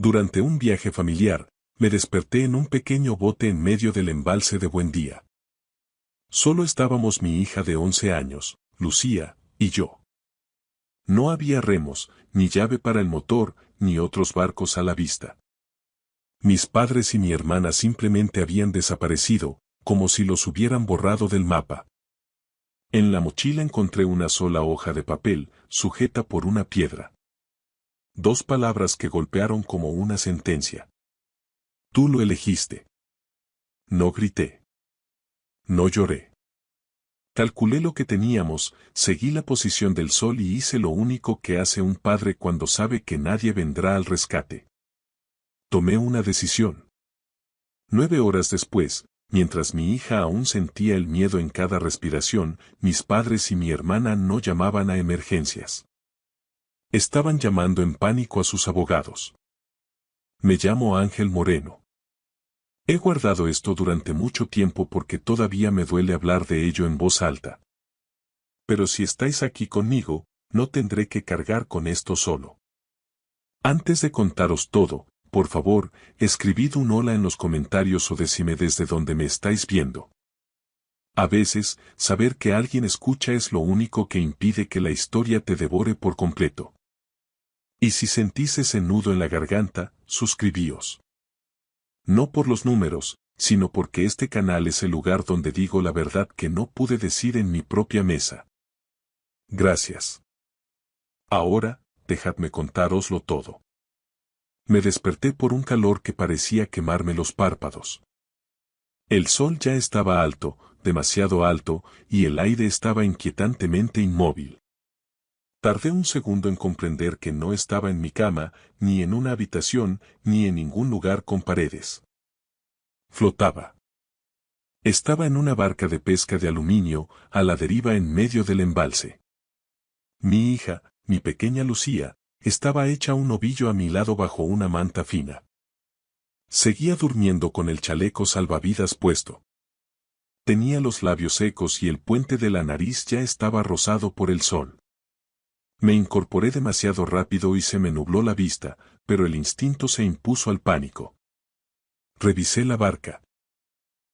Durante un viaje familiar, me desperté en un pequeño bote en medio del embalse de Buendía. Solo estábamos mi hija de 11 años, Lucía, y yo. No había remos, ni llave para el motor, ni otros barcos a la vista. Mis padres y mi hermana simplemente habían desaparecido, como si los hubieran borrado del mapa. En la mochila encontré una sola hoja de papel, sujeta por una piedra. 2 palabras que golpearon como una sentencia. Tú lo elegiste. No grité. No lloré. Calculé lo que teníamos, seguí la posición del sol y hice lo único que hace un padre cuando sabe que nadie vendrá al rescate. Tomé una decisión. 9 horas después, mientras mi hija aún sentía el miedo en cada respiración, mis padres y mi hermana no llamaban a emergencias. Estaban llamando en pánico a sus abogados. Me llamo Ángel Moreno. He guardado esto durante mucho tiempo porque todavía me duele hablar de ello en voz alta. Pero si estáis aquí conmigo, no tendré que cargar con esto solo. Antes de contaros todo, por favor, escribid un hola en los comentarios o decime desde donde me estáis viendo. A veces, saber que alguien escucha es lo único que impide que la historia te devore por completo. Y si sentís ese nudo en la garganta, suscribíos. No por los números, sino porque este canal es el lugar donde digo la verdad que no pude decir en mi propia mesa. Gracias. Ahora, dejadme contároslo todo. Me desperté por un calor que parecía quemarme los párpados. El sol ya estaba alto, demasiado alto, y el aire estaba inquietantemente inmóvil. Tardé un segundo en comprender que no estaba en mi cama, ni en una habitación, ni en ningún lugar con paredes. Flotaba. Estaba en una barca de pesca de aluminio, a la deriva en medio del embalse. Mi hija, mi pequeña Lucía, estaba hecha un ovillo a mi lado bajo una manta fina. Seguía durmiendo con el chaleco salvavidas puesto. Tenía los labios secos y el puente de la nariz ya estaba rosado por el sol. Me incorporé demasiado rápido y se me nubló la vista, pero el instinto se impuso al pánico. Revisé la barca.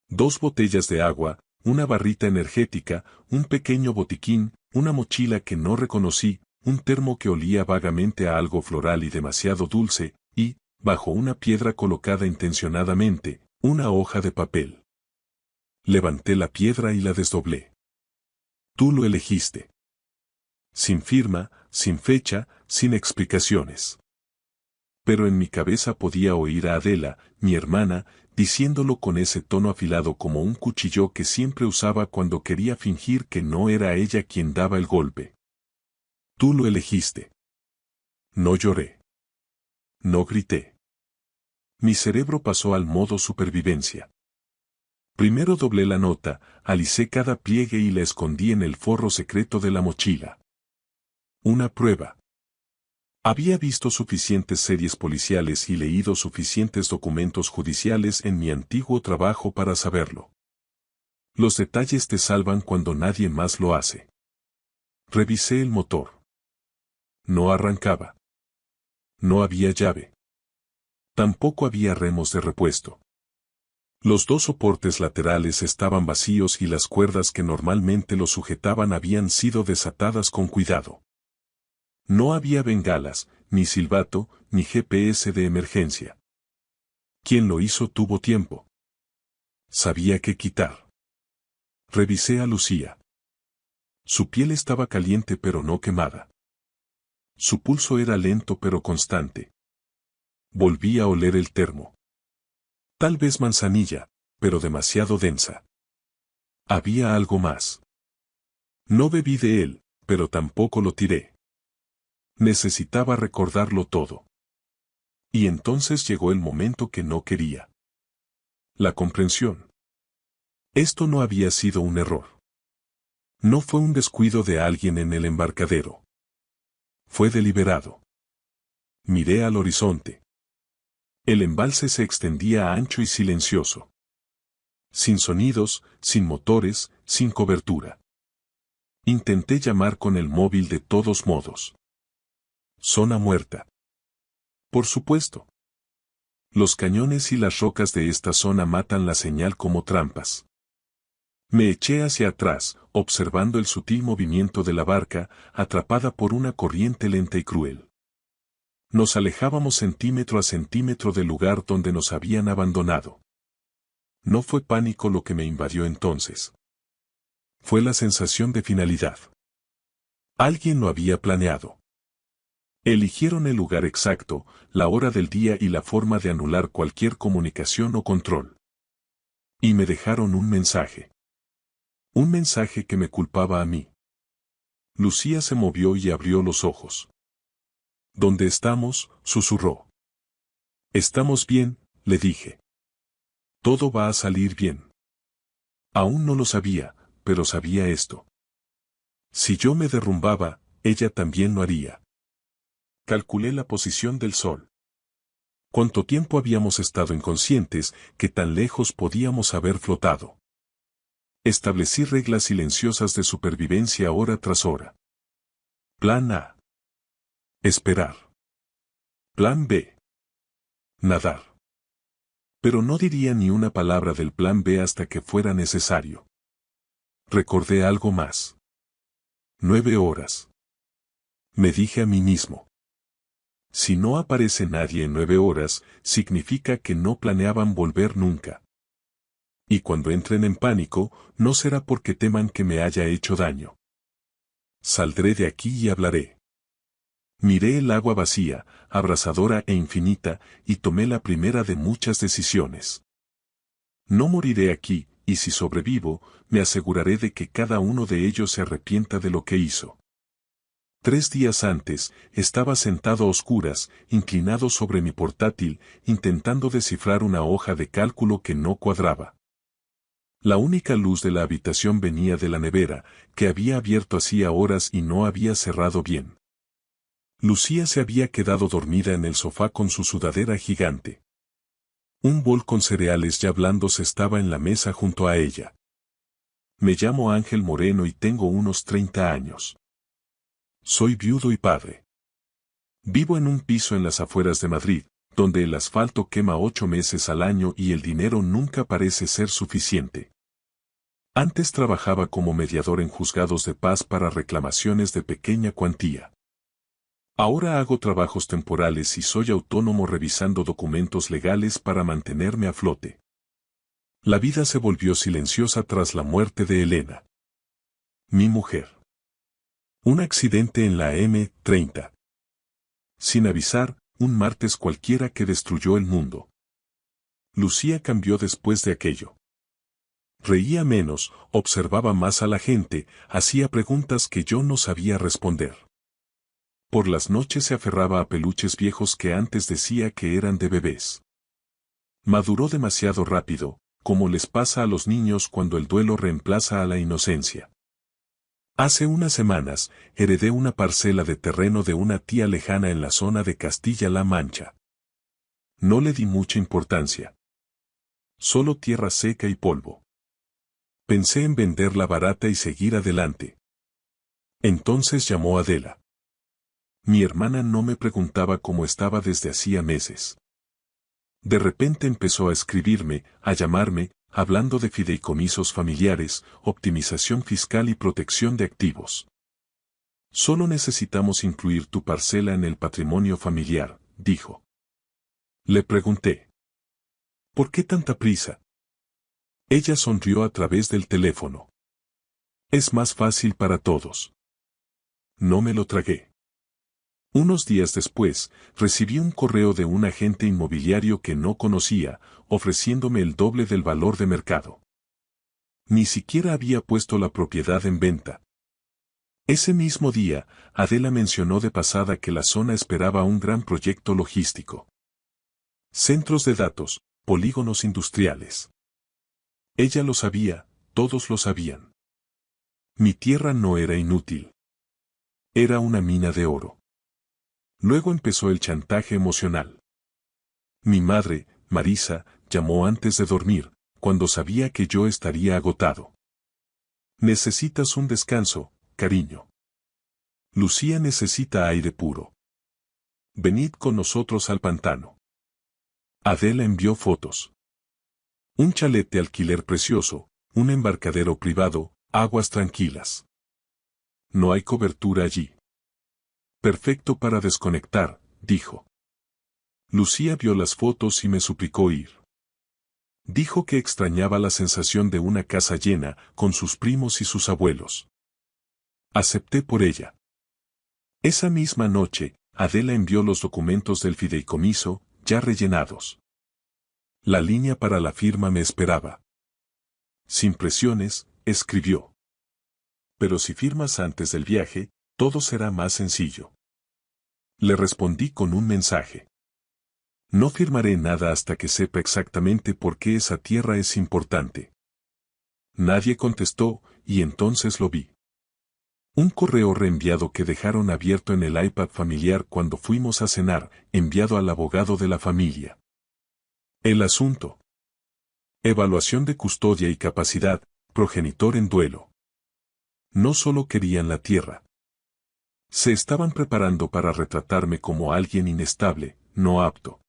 2 botellas de agua, una barrita energética, un pequeño botiquín, una mochila que no reconocí, un termo que olía vagamente a algo floral y demasiado dulce, y, bajo una piedra colocada intencionadamente, una hoja de papel. Levanté la piedra y la desdoblé. Tú lo elegiste. Sin firma, sin fecha, sin explicaciones. Pero en mi cabeza podía oír a Adela, mi hermana, diciéndolo con ese tono afilado como un cuchillo que siempre usaba cuando quería fingir que no era ella quien daba el golpe. Tú lo elegiste. No lloré. No grité. Mi cerebro pasó al modo supervivencia. Primero doblé la nota, alicé cada pliegue y la escondí en el forro secreto de la mochila. Una prueba. Había visto suficientes series policiales y leído suficientes documentos judiciales en mi antiguo trabajo para saberlo. Los detalles te salvan cuando nadie más lo hace. Revisé el motor. No arrancaba. No había llave. Tampoco había remos de repuesto. Los 2 soportes laterales estaban vacíos y las cuerdas que normalmente lo sujetaban habían sido desatadas con cuidado. No había bengalas, ni silbato, ni GPS de emergencia. Quien lo hizo tuvo tiempo. Sabía qué quitar. Revisé a Lucía. Su piel estaba caliente pero no quemada. Su pulso era lento pero constante. Volví a oler el termo. Tal vez manzanilla, pero demasiado densa. Había algo más. No bebí de él, pero tampoco lo tiré. Necesitaba recordarlo todo. Y entonces llegó el momento que no quería. La comprensión. Esto no había sido un error. No fue un descuido de alguien en el embarcadero. Fue deliberado. Miré al horizonte. El embalse se extendía ancho y silencioso. Sin sonidos, sin motores, sin cobertura. Intenté llamar con el móvil de todos modos. Zona muerta. Por supuesto. Los cañones y las rocas de esta zona matan la señal como trampas. Me eché hacia atrás, observando el sutil movimiento de la barca, atrapada por una corriente lenta y cruel. Nos alejábamos centímetro a centímetro del lugar donde nos habían abandonado. No fue pánico lo que me invadió entonces. Fue la sensación de finalidad. Alguien lo había planeado. Eligieron el lugar exacto, la hora del día y la forma de anular cualquier comunicación o control. Y me dejaron un mensaje. Un mensaje que me culpaba a mí. Lucía se movió y abrió los ojos. ¿Dónde estamos?, susurró. Estamos bien, le dije. Todo va a salir bien. Aún no lo sabía, pero sabía esto. Si yo me derrumbaba, ella también lo haría. Calculé la posición del sol. ¿Cuánto tiempo habíamos estado inconscientes, que tan lejos podíamos haber flotado? Establecí reglas silenciosas de supervivencia hora tras hora. Plan A. Esperar. Plan B. Nadar. Pero no diría ni una palabra del plan B hasta que fuera necesario. Recordé algo más. 9 horas. Me dije a mí mismo. Si no aparece nadie en 9 horas, significa que no planeaban volver nunca. Y cuando entren en pánico, no será porque teman que me haya hecho daño. Saldré de aquí y hablaré. Miré el agua vacía, abrasadora e infinita, y tomé la primera de muchas decisiones. No moriré aquí, y si sobrevivo, me aseguraré de que cada uno de ellos se arrepienta de lo que hizo. 3 días antes, estaba sentado a oscuras, inclinado sobre mi portátil, intentando descifrar una hoja de cálculo que no cuadraba. La única luz de la habitación venía de la nevera, que había abierto hacía horas y no había cerrado bien. Lucía se había quedado dormida en el sofá con su sudadera gigante. Un bol con cereales ya blandos estaba en la mesa junto a ella. Me llamo Ángel Moreno y tengo unos 30 años. Soy viudo y padre. Vivo en un piso en las afueras de Madrid, donde el asfalto quema 8 meses al año y el dinero nunca parece ser suficiente. Antes trabajaba como mediador en juzgados de paz para reclamaciones de pequeña cuantía. Ahora hago trabajos temporales y soy autónomo revisando documentos legales para mantenerme a flote. La vida se volvió silenciosa tras la muerte de Elena. Mi mujer. Un accidente en la M30. Sin avisar, un martes cualquiera que destruyó el mundo. Lucía cambió después de aquello. Reía menos, observaba más a la gente, hacía preguntas que yo no sabía responder. Por las noches se aferraba a peluches viejos que antes decía que eran de bebés. Maduró demasiado rápido, como les pasa a los niños cuando el duelo reemplaza a la inocencia. Hace unas semanas, heredé una parcela de terreno de una tía lejana en la zona de Castilla-La Mancha. No le di mucha importancia. Solo tierra seca y polvo. Pensé en venderla barata y seguir adelante. Entonces llamó Adela. Mi hermana no me preguntaba cómo estaba desde hacía meses. De repente empezó a escribirme, a llamarme, hablando de fideicomisos familiares, optimización fiscal y protección de activos. Solo necesitamos incluir tu parcela en el patrimonio familiar, dijo. Le pregunté. ¿Por qué tanta prisa? Ella sonrió a través del teléfono. Es más fácil para todos. No me lo tragué. Unos días después, recibí un correo de un agente inmobiliario que no conocía, ofreciéndome el doble del valor de mercado. Ni siquiera había puesto la propiedad en venta. Ese mismo día, Adela mencionó de pasada que la zona esperaba un gran proyecto logístico. Centros de datos, polígonos industriales. Ella lo sabía, todos lo sabían. Mi tierra no era inútil. Era una mina de oro. Luego empezó el chantaje emocional. Mi madre, Marisa, llamó antes de dormir, cuando sabía que yo estaría agotado. Necesitas un descanso, cariño. Lucía necesita aire puro. Venid con nosotros al pantano. Adela envió fotos. Un chalet de alquiler precioso, un embarcadero privado, aguas tranquilas. No hay cobertura allí. Perfecto para desconectar, dijo. Lucía vio las fotos y me suplicó ir. Dijo que extrañaba la sensación de una casa llena, con sus primos y sus abuelos. Acepté por ella. Esa misma noche, Adela envió los documentos del fideicomiso, ya rellenados. La línea para la firma me esperaba. Sin presiones, escribió. Pero si firmas antes del viaje, todo será más sencillo. Le respondí con un mensaje. No firmaré nada hasta que sepa exactamente por qué esa tierra es importante. Nadie contestó, y entonces lo vi. Un correo reenviado que dejaron abierto en el iPad familiar cuando fuimos a cenar, enviado al abogado de la familia. El asunto. Evaluación de custodia y capacidad, progenitor en duelo. No solo querían la tierra. Se estaban preparando para retratarme como alguien inestable, no apto.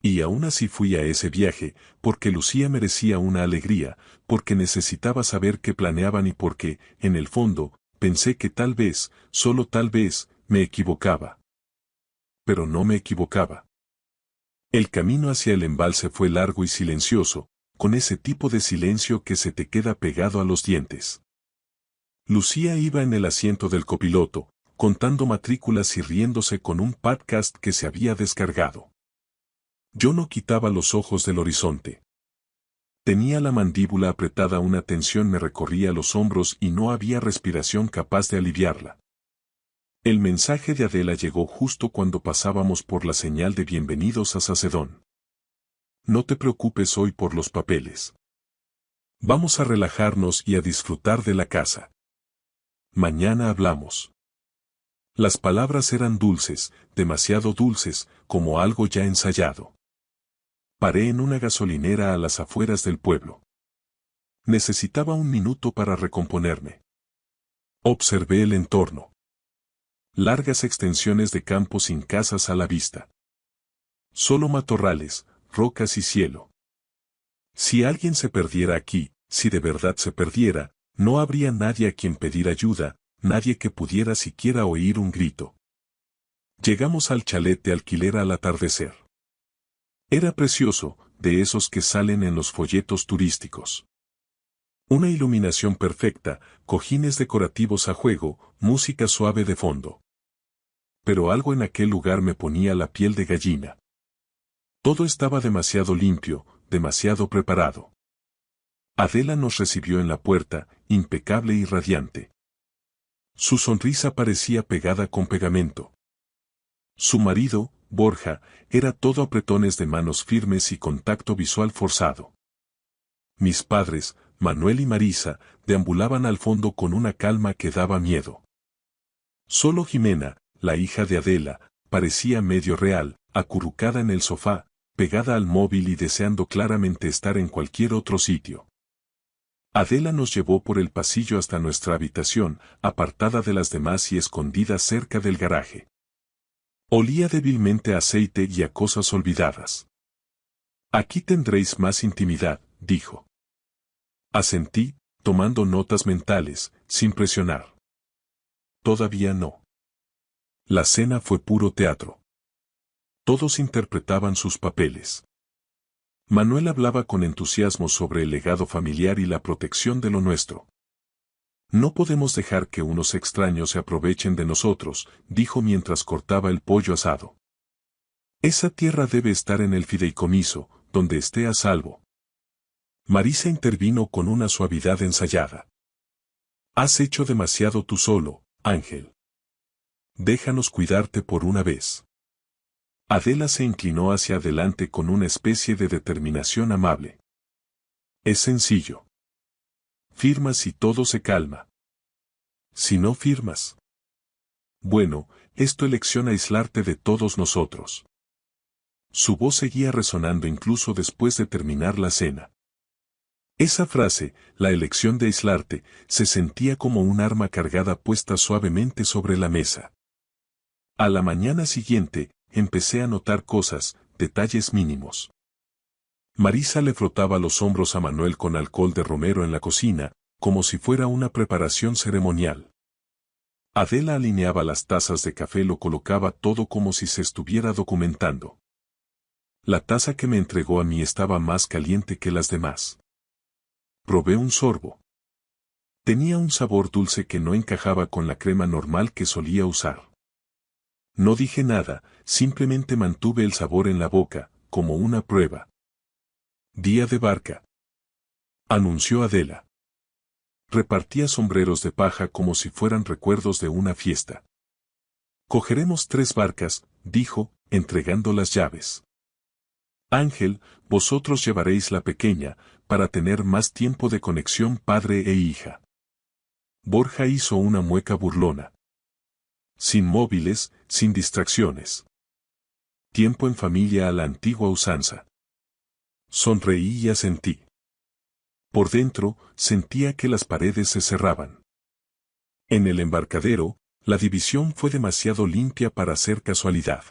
Y aún así fui a ese viaje, porque Lucía merecía una alegría, porque necesitaba saber qué planeaban y porque, en el fondo, pensé que tal vez, solo tal vez, me equivocaba. Pero no me equivocaba. El camino hacia el embalse fue largo y silencioso, con ese tipo de silencio que se te queda pegado a los dientes. Lucía iba en el asiento del copiloto, contando matrículas y riéndose con un podcast que se había descargado. Yo no quitaba los ojos del horizonte. Tenía la mandíbula apretada, una tensión me recorría los hombros y no había respiración capaz de aliviarla. El mensaje de Adela llegó justo cuando pasábamos por la señal de bienvenidos a Sacedón. No te preocupes hoy por los papeles. Vamos a relajarnos y a disfrutar de la casa. Mañana hablamos. Las palabras eran dulces, demasiado dulces, como algo ya ensayado. Paré en una gasolinera a las afueras del pueblo. Necesitaba un minuto para recomponerme. Observé el entorno. Largas extensiones de campo sin casas a la vista. Solo matorrales, rocas y cielo. Si alguien se perdiera aquí, si de verdad se perdiera, no habría nadie a quien pedir ayuda, nadie que pudiera siquiera oír un grito. Llegamos al chalet de alquiler al atardecer. Era precioso, de esos que salen en los folletos turísticos. Una iluminación perfecta, cojines decorativos a juego, música suave de fondo. Pero algo en aquel lugar me ponía la piel de gallina. Todo estaba demasiado limpio, demasiado preparado. Adela nos recibió en la puerta, impecable y radiante. Su sonrisa parecía pegada con pegamento. Su marido, Borja, era todo apretones de manos firmes y contacto visual forzado. Mis padres, Manuel y Marisa, deambulaban al fondo con una calma que daba miedo. Solo Jimena, la hija de Adela, parecía medio real, acurrucada en el sofá, pegada al móvil y deseando claramente estar en cualquier otro sitio. Adela nos llevó por el pasillo hasta nuestra habitación, apartada de las demás y escondida cerca del garaje. Olía débilmente a aceite y a cosas olvidadas. Aquí tendréis más intimidad, dijo. Asentí, tomando notas mentales, sin presionar. Todavía no. La cena fue puro teatro. Todos interpretaban sus papeles. Manuel hablaba con entusiasmo sobre el legado familiar y la protección de lo nuestro. No podemos dejar que unos extraños se aprovechen de nosotros, dijo mientras cortaba el pollo asado. Esa tierra debe estar en el fideicomiso, donde esté a salvo. Marisa intervino con una suavidad ensayada. Has hecho demasiado tú solo, Ángel. Déjanos cuidarte por una vez. Adela se inclinó hacia adelante con una especie de determinación amable. Es sencillo. Firmas y todo se calma. Si no firmas. Bueno, es tu elección aislarte de todos nosotros. Su voz seguía resonando incluso después de terminar la cena. Esa frase, la elección de aislarte, se sentía como un arma cargada puesta suavemente sobre la mesa. A la mañana siguiente, empecé a notar cosas, detalles mínimos. Marisa le frotaba los hombros a Manuel con alcohol de romero en la cocina, como si fuera una preparación ceremonial. Adela alineaba las tazas de café, lo colocaba todo como si se estuviera documentando. La taza que me entregó a mí estaba más caliente que las demás. Probé un sorbo. Tenía un sabor dulce que no encajaba con la crema normal que solía usar. No dije nada, simplemente mantuve el sabor en la boca, como una prueba. Día de barca, anunció Adela. Repartía sombreros de paja como si fueran recuerdos de una fiesta. Cogeremos 3 barcas, dijo, entregando las llaves. Ángel, vosotros llevaréis la pequeña, para tener más tiempo de conexión padre e hija. Borja hizo una mueca burlona. Sin móviles, sin distracciones. Tiempo en familia a la antigua usanza. Sonreí y asentí. Por dentro, sentía que las paredes se cerraban. En el embarcadero, la división fue demasiado limpia para ser casualidad.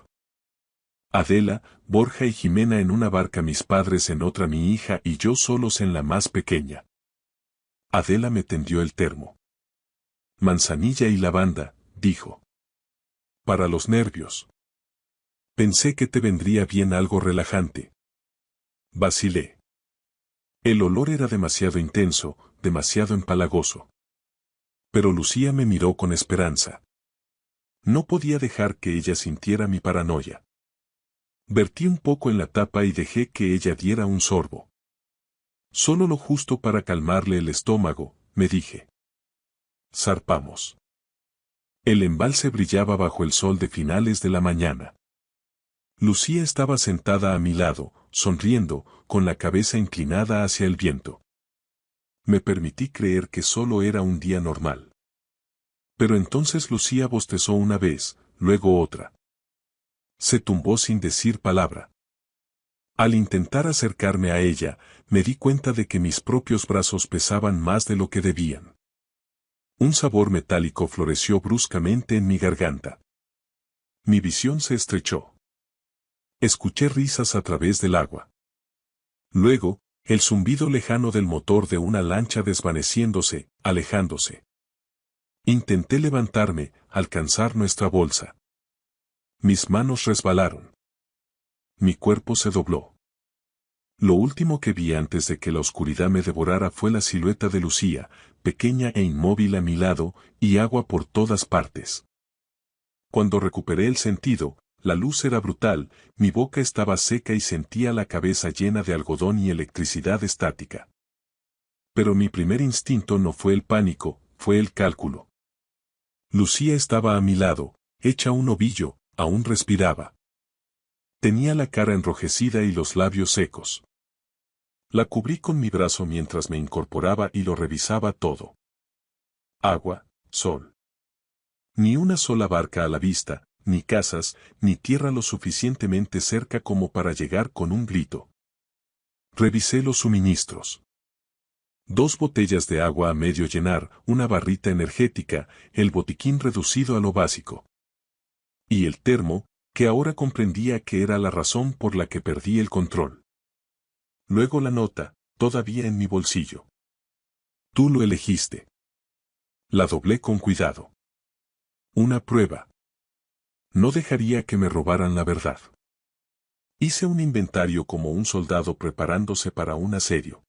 Adela, Borja y Jimena en una barca, mis padres en otra, mi hija y yo solos en la más pequeña. Adela me tendió el termo. Manzanilla y lavanda, dijo. Para los nervios. Pensé que te vendría bien algo relajante. Vacilé. El olor era demasiado intenso, demasiado empalagoso. Pero Lucía me miró con esperanza. No podía dejar que ella sintiera mi paranoia. Vertí un poco en la tapa y dejé que ella diera un sorbo. Solo lo justo para calmarle el estómago, me dije. Zarpamos. El embalse brillaba bajo el sol de finales de la mañana. Lucía estaba sentada a mi lado, sonriendo, con la cabeza inclinada hacia el viento. Me permití creer que solo era un día normal. Pero entonces Lucía bostezó una vez, luego otra. Se tumbó sin decir palabra. Al intentar acercarme a ella, me di cuenta de que mis propios brazos pesaban más de lo que debían. Un sabor metálico floreció bruscamente en mi garganta. Mi visión se estrechó. Escuché risas a través del agua. Luego, el zumbido lejano del motor de una lancha desvaneciéndose, alejándose. Intenté levantarme, alcanzar nuestra bolsa. Mis manos resbalaron. Mi cuerpo se dobló. Lo último que vi antes de que la oscuridad me devorara fue la silueta de Lucía, pequeña e inmóvil a mi lado, y agua por todas partes. Cuando recuperé el sentido, la luz era brutal, mi boca estaba seca y sentía la cabeza llena de algodón y electricidad estática. Pero mi primer instinto no fue el pánico, fue el cálculo. Lucía estaba a mi lado, hecha un ovillo, aún respiraba. Tenía la cara enrojecida y los labios secos. La cubrí con mi brazo mientras me incorporaba y lo revisaba todo. Agua, sol. Ni una sola barca a la vista, ni casas, ni tierra lo suficientemente cerca como para llegar con un grito. Revisé los suministros. 2 botellas de agua a medio llenar, una barrita energética, el botiquín reducido a lo básico. Y el termo, que ahora comprendía que era la razón por la que perdí el control. Luego la nota, todavía en mi bolsillo. Tú lo elegiste. La doblé con cuidado. Una prueba. No dejaría que me robaran la verdad. Hice un inventario como un soldado preparándose para un asedio.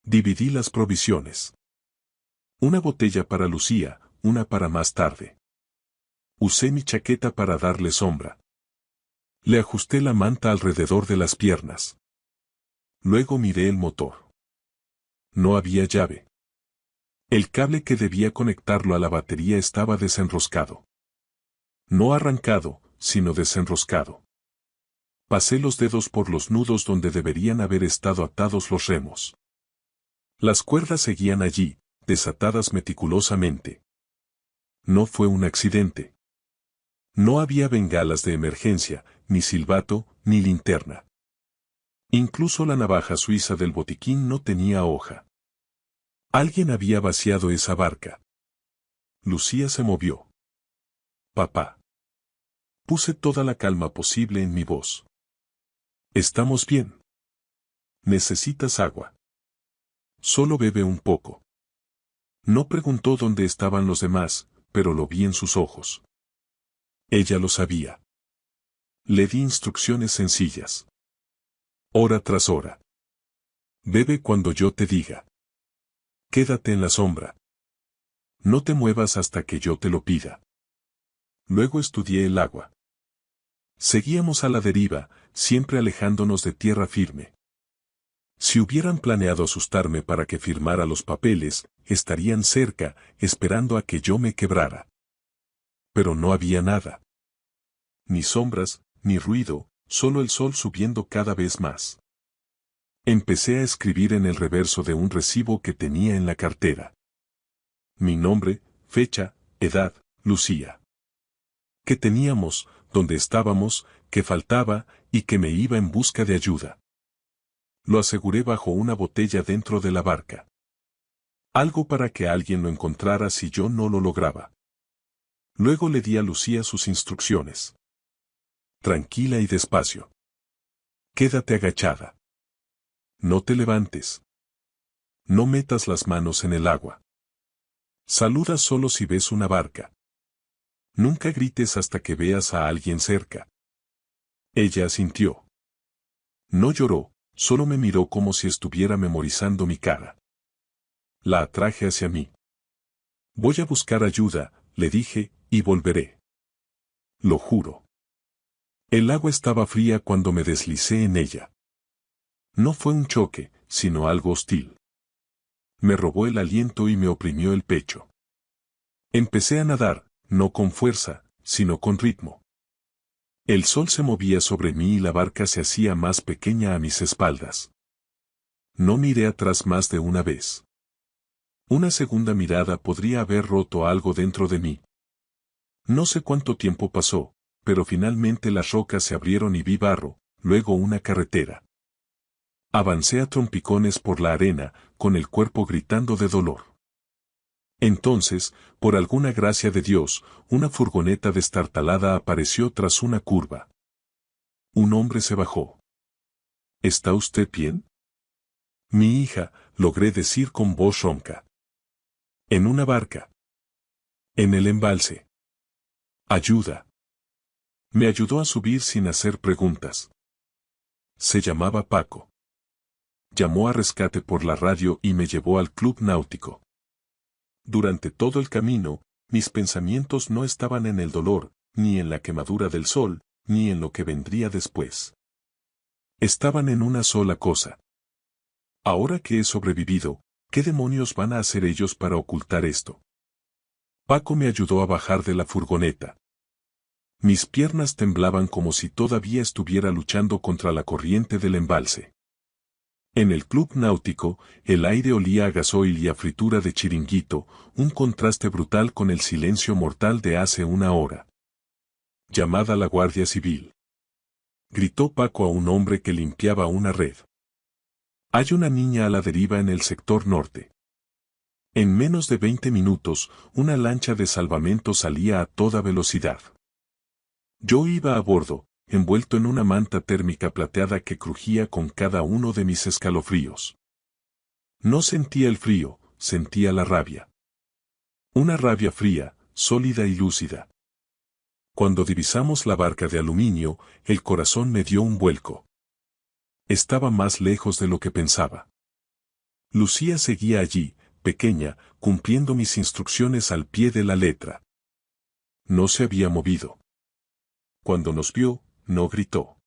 Dividí las provisiones. Una botella para Lucía, una para más tarde. Usé mi chaqueta para darle sombra. Le ajusté la manta alrededor de las piernas. Luego miré el motor. No había llave. El cable que debía conectarlo a la batería estaba desenroscado. No arrancado, sino desenroscado. Pasé los dedos por los nudos donde deberían haber estado atados los remos. Las cuerdas seguían allí, desatadas meticulosamente. No fue un accidente. No había bengalas de emergencia, ni silbato, ni linterna. Incluso la navaja suiza del botiquín no tenía hoja. Alguien había vaciado esa barca. Lucía se movió. Papá. Puse toda la calma posible en mi voz. Estamos bien. ¿Necesitas agua? Solo bebe un poco. No preguntó dónde estaban los demás, pero lo vi en sus ojos. Ella lo sabía. Le di instrucciones sencillas. Hora tras hora. Bebe cuando yo te diga. Quédate en la sombra. No te muevas hasta que yo te lo pida. Luego estudié el agua. Seguíamos a la deriva, siempre alejándonos de tierra firme. Si hubieran planeado asustarme para que firmara los papeles, estarían cerca, esperando a que yo me quebrara. Pero no había nada. Ni sombras, ni ruido, solo el sol subiendo cada vez más. Empecé a escribir en el reverso de un recibo que tenía en la cartera. Mi nombre, fecha, edad, Lucía. Que teníamos, dónde estábamos, que faltaba, y que me iba en busca de ayuda. Lo aseguré bajo una botella dentro de la barca. Algo para que alguien lo encontrara si yo no lo lograba. Luego le di a Lucía sus instrucciones. Tranquila y despacio. Quédate agachada. No te levantes. No metas las manos en el agua. Saluda solo si ves una barca. Nunca grites hasta que veas a alguien cerca. Ella asintió. No lloró, solo me miró como si estuviera memorizando mi cara. La atraje hacia mí. Voy a buscar ayuda, le dije, y volveré. Lo juro. El agua estaba fría cuando me deslicé en ella. No fue un choque, sino algo hostil. Me robó el aliento y me oprimió el pecho. Empecé a nadar, no con fuerza, sino con ritmo. El sol se movía sobre mí y la barca se hacía más pequeña a mis espaldas. No miré atrás más de una vez. Una segunda mirada podría haber roto algo dentro de mí. No sé cuánto tiempo pasó, pero finalmente las rocas se abrieron y vi barro, luego una carretera. Avancé a trompicones por la arena, con el cuerpo gritando de dolor. Entonces, por alguna gracia de Dios, una furgoneta destartalada apareció tras una curva. Un hombre se bajó. ¿Está usted bien? Mi hija, logré decir con voz ronca. En una barca. En el embalse. Ayuda. Me ayudó a subir sin hacer preguntas. Se llamaba Paco. Llamó a rescate por la radio y me llevó al club náutico. Durante todo el camino, mis pensamientos no estaban en el dolor, ni en la quemadura del sol, ni en lo que vendría después. Estaban en una sola cosa. Ahora que he sobrevivido, ¿qué demonios van a hacer ellos para ocultar esto? Paco me ayudó a bajar de la furgoneta. Mis piernas temblaban como si todavía estuviera luchando contra la corriente del embalse. En el club náutico, el aire olía a gasoil y a fritura de chiringuito, un contraste brutal con el silencio mortal de hace una hora. Llamada a la Guardia Civil. Gritó Paco a un hombre que limpiaba una red. Hay una niña a la deriva en el sector norte. En menos de 20 minutos, una lancha de salvamento salía a toda velocidad. Yo iba a bordo, envuelto en una manta térmica plateada que crujía con cada uno de mis escalofríos. No sentía el frío, sentía la rabia. Una rabia fría, sólida y lúcida. Cuando divisamos la barca de aluminio, el corazón me dio un vuelco. Estaba más lejos de lo que pensaba. Lucía seguía allí, pequeña, cumpliendo mis instrucciones al pie de la letra. No se había movido. Cuando nos vio, no gritó.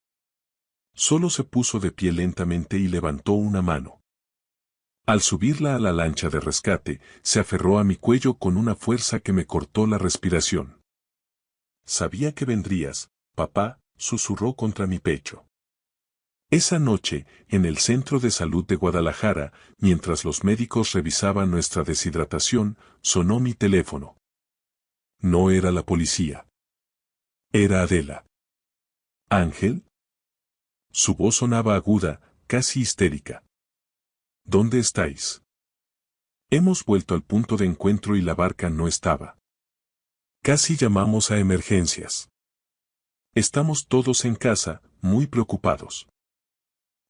Solo se puso de pie lentamente y levantó una mano. Al subirla a la lancha de rescate, se aferró a mi cuello con una fuerza que me cortó la respiración. Sabía que vendrías, papá, susurró contra mi pecho. Esa noche, en el Centro de Salud de Guadalajara, mientras los médicos revisaban nuestra deshidratación, sonó mi teléfono. No era la policía. Era Adela. ¿Ángel? Su voz sonaba aguda, casi histérica. ¿Dónde estáis? Hemos vuelto al punto de encuentro y la barca no estaba. Casi llamamos a emergencias. Estamos todos en casa, muy preocupados.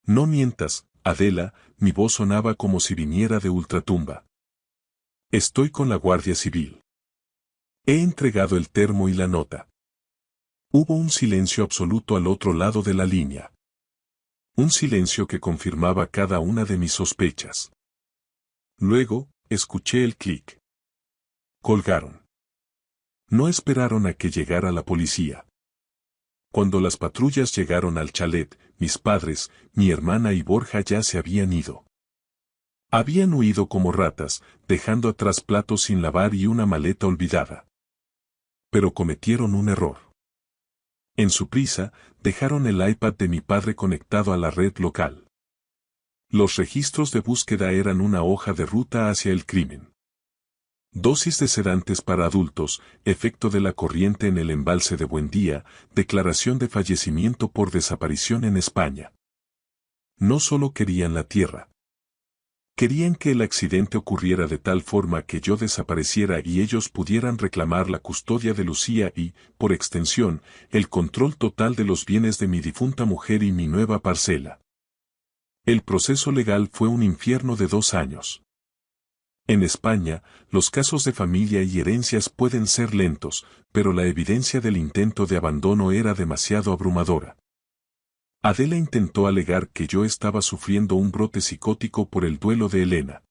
No mientas, Adela, mi voz sonaba como si viniera de ultratumba. Estoy con la Guardia Civil. He entregado el termo y la nota. Hubo un silencio absoluto al otro lado de la línea. Un silencio que confirmaba cada una de mis sospechas. Luego, escuché el clic. Colgaron. No esperaron a que llegara la policía. Cuando las patrullas llegaron al chalet, mis padres, mi hermana y Borja ya se habían ido. Habían huido como ratas, dejando atrás platos sin lavar y una maleta olvidada. Pero cometieron un error. En su prisa, dejaron el iPad de mi padre conectado a la red local. Los registros de búsqueda eran una hoja de ruta hacia el crimen. Dosis de sedantes para adultos, efecto de la corriente en el embalse de Buendía, declaración de fallecimiento por desaparición en España. No solo querían la tierra. Querían que el accidente ocurriera de tal forma que yo desapareciera y ellos pudieran reclamar la custodia de Lucía y, por extensión, el control total de los bienes de mi difunta mujer y mi nueva parcela. El proceso legal fue un infierno de 2 años. En España, los casos de familia y herencias pueden ser lentos, pero la evidencia del intento de abandono era demasiado abrumadora. Adela intentó alegar que yo estaba sufriendo un brote psicótico por el duelo de Elena.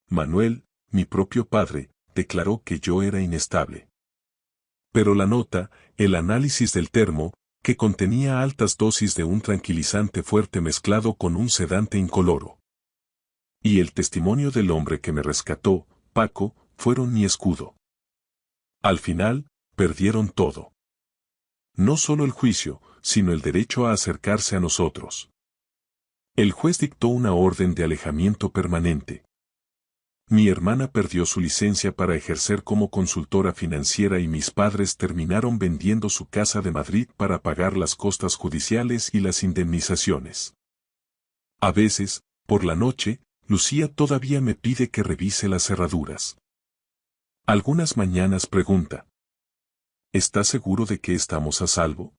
Manuel, mi propio padre, declaró que yo era inestable. Pero la nota, el análisis del termo, que contenía altas dosis de un tranquilizante fuerte mezclado con un sedante incoloro. Y el testimonio del hombre que me rescató, Paco, fueron mi escudo. Al final, perdieron todo. No solo el juicio, sino el derecho a acercarse a nosotros. El juez dictó una orden de alejamiento permanente. Mi hermana perdió su licencia para ejercer como consultora financiera y mis padres terminaron vendiendo su casa de Madrid para pagar las costas judiciales y las indemnizaciones. A veces, por la noche, Lucía todavía me pide que revise las cerraduras. Algunas mañanas pregunta: ¿estás seguro de que estamos a salvo?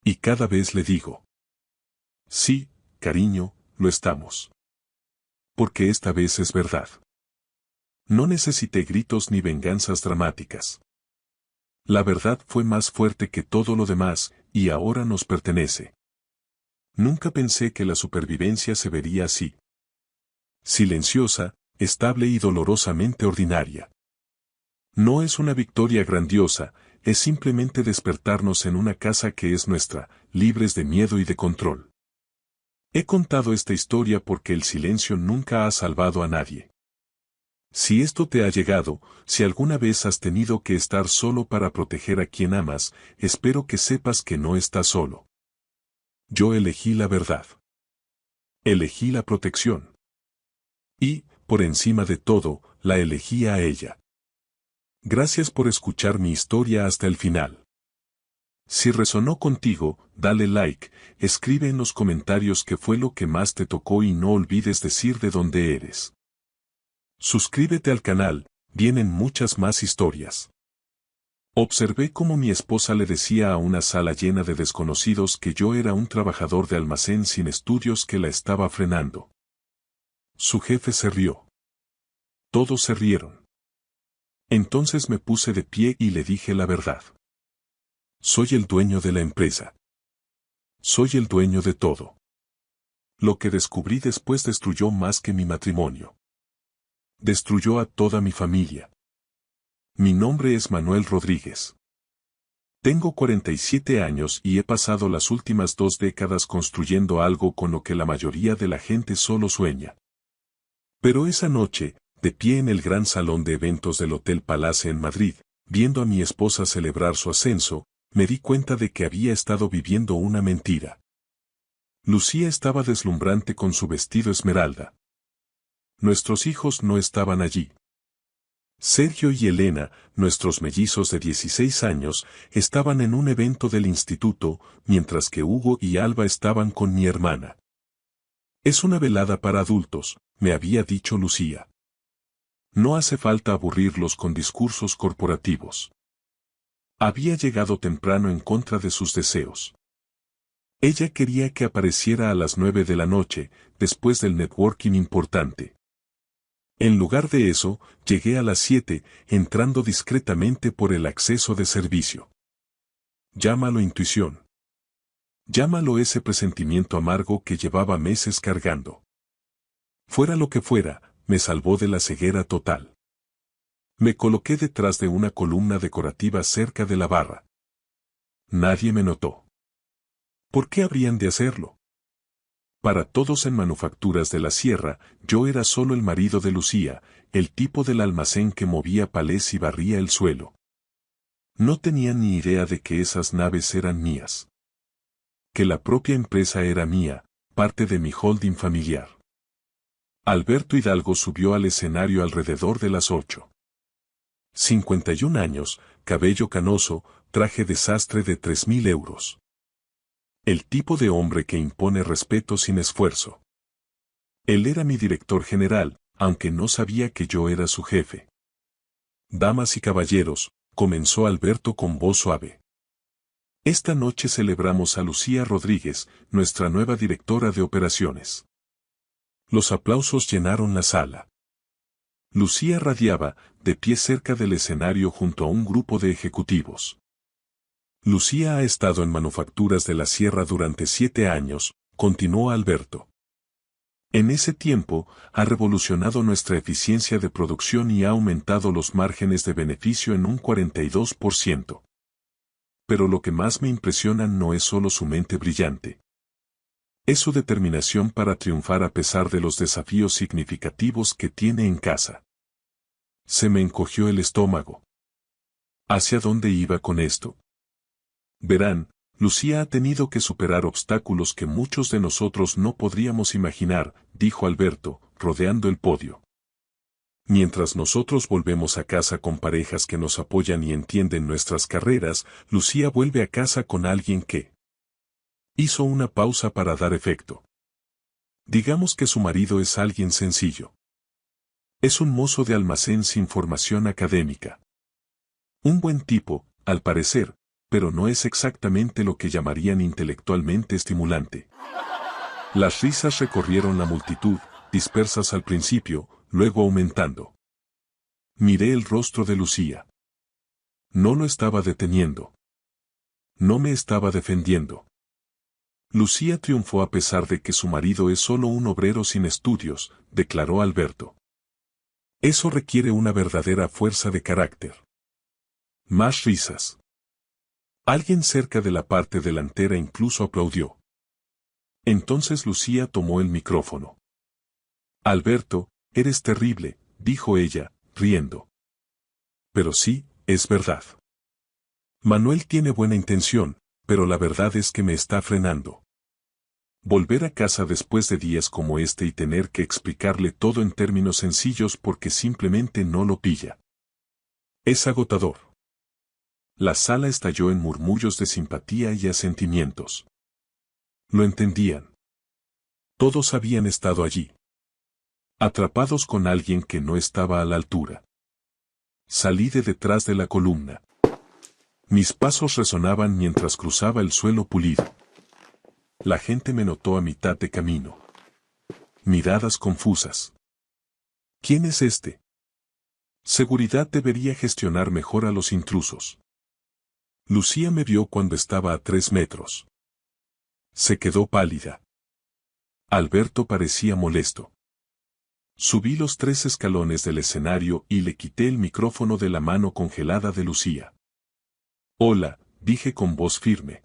Y cada vez le digo: sí, cariño, lo estamos. Porque esta vez es verdad. No necesité gritos ni venganzas dramáticas. La verdad fue más fuerte que todo lo demás, y ahora nos pertenece. Nunca pensé que la supervivencia se vería así. Silenciosa, estable y dolorosamente ordinaria. No es una victoria grandiosa, es simplemente despertarnos en una casa que es nuestra, libres de miedo y de control. He contado esta historia porque el silencio nunca ha salvado a nadie. Si esto te ha llegado, si alguna vez has tenido que estar solo para proteger a quien amas, espero que sepas que no estás solo. Yo elegí la verdad. Elegí la protección. Y, por encima de todo, la elegí a ella. Gracias por escuchar mi historia hasta el final. Si resonó contigo, dale like, escribe en los comentarios qué fue lo que más te tocó y no olvides decir de dónde eres. Suscríbete al canal, vienen muchas más historias. Observé cómo mi esposa le decía a una sala llena de desconocidos que yo era un trabajador de almacén sin estudios que la estaba frenando. Su jefe se rió. Todos se rieron. Entonces me puse de pie y le dije la verdad. Soy el dueño de la empresa. Soy el dueño de todo. Lo que descubrí después destruyó más que mi matrimonio. Destruyó a toda mi familia. Mi nombre es Manuel Rodríguez. Tengo 47 años y he pasado las últimas 2 décadas construyendo algo con lo que la mayoría de la gente solo sueña. Pero esa noche, de pie en el gran salón de eventos del Hotel Palace en Madrid, viendo a mi esposa celebrar su ascenso, me di cuenta de que había estado viviendo una mentira. Lucía estaba deslumbrante con su vestido esmeralda. Nuestros hijos no estaban allí. Sergio y Elena, nuestros mellizos de 16 años, estaban en un evento del instituto, mientras que Hugo y Alba estaban con mi hermana. Es una velada para adultos, me había dicho Lucía. No hace falta aburrirlos con discursos corporativos. Había llegado temprano en contra de sus deseos. Ella quería que apareciera a las 9 de la noche, después del networking importante. En lugar de eso, llegué a las 7, entrando discretamente por el acceso de servicio. Llámalo intuición. Llámalo ese presentimiento amargo que llevaba meses cargando. Fuera lo que fuera, me salvó de la ceguera total. Me coloqué detrás de una columna decorativa cerca de la barra. Nadie me notó. ¿Por qué habrían de hacerlo? Para todos en Manufacturas de la Sierra, yo era solo el marido de Lucía, el tipo del almacén que movía palés y barría el suelo. No tenía ni idea de que esas naves eran mías. Que la propia empresa era mía, parte de mi holding familiar. Alberto Hidalgo subió al escenario alrededor de las 8. 51 años, cabello canoso, traje desastre de 3.000 euros. El tipo de hombre que impone respeto sin esfuerzo. Él era mi director general, aunque no sabía que yo era su jefe. Damas y caballeros, comenzó Alberto con voz suave. Esta noche celebramos a Lucía Rodríguez, nuestra nueva directora de operaciones. Los aplausos llenaron la sala. Lucía radiaba, de pie cerca del escenario junto a un grupo de ejecutivos. Lucía ha estado en Manufacturas de la Sierra durante 7 años, continuó Alberto. En ese tiempo, ha revolucionado nuestra eficiencia de producción y ha aumentado los márgenes de beneficio en un 42%. Pero lo que más me impresiona no es solo su mente brillante. Es su determinación para triunfar a pesar de los desafíos significativos que tiene en casa. Se me encogió el estómago. ¿Hacia dónde iba con esto? Verán, Lucía ha tenido que superar obstáculos que muchos de nosotros no podríamos imaginar, dijo Alberto, rodeando el podio. Mientras nosotros volvemos a casa con parejas que nos apoyan y entienden nuestras carreras, Lucía vuelve a casa con alguien que hizo una pausa para dar efecto. Digamos que su marido es alguien sencillo. Es un mozo de almacén sin formación académica. Un buen tipo, al parecer, pero no es exactamente lo que llamarían intelectualmente estimulante. Las risas recorrieron la multitud, dispersas al principio, luego aumentando. Miré el rostro de Lucía. No lo estaba deteniendo. No me estaba defendiendo. Lucía triunfó a pesar de que su marido es solo un obrero sin estudios, declaró Alberto. Eso requiere una verdadera fuerza de carácter. Más risas. Alguien cerca de la parte delantera incluso aplaudió. Entonces Lucía tomó el micrófono. Alberto, eres terrible, dijo ella, riendo. Pero sí, es verdad. Manuel tiene buena intención, pero la verdad es que me está frenando. Volver a casa después de días como este y tener que explicarle todo en términos sencillos porque simplemente no lo pilla. Es agotador. La sala estalló en murmullos de simpatía y asentimientos. Lo entendían. Todos habían estado allí. Atrapados con alguien que no estaba a la altura. Salí de detrás de la columna. Mis pasos resonaban mientras cruzaba el suelo pulido. La gente me notó a mitad de camino. Miradas confusas. ¿Quién es este? Seguridad debería gestionar mejor a los intrusos. Lucía me vio cuando estaba a 3 metros. Se quedó pálida. Alberto parecía molesto. Subí los 3 escalones del escenario y le quité el micrófono de la mano congelada de Lucía. Hola, dije con voz firme.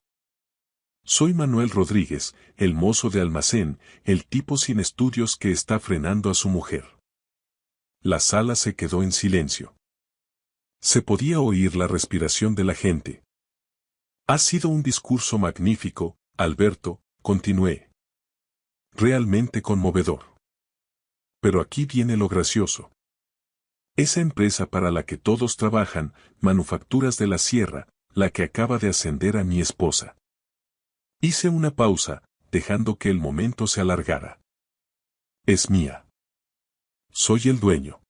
Soy Manuel Rodríguez, el mozo de almacén, el tipo sin estudios que está frenando a su mujer. La sala se quedó en silencio. Se podía oír la respiración de la gente. Ha sido un discurso magnífico, Alberto, continué. Realmente conmovedor. Pero aquí viene lo gracioso. Esa empresa para la que todos trabajan, Manufacturas de la Sierra, la que acaba de ascender a mi esposa. Hice una pausa, dejando que el momento se alargara. Es mía. Soy el dueño.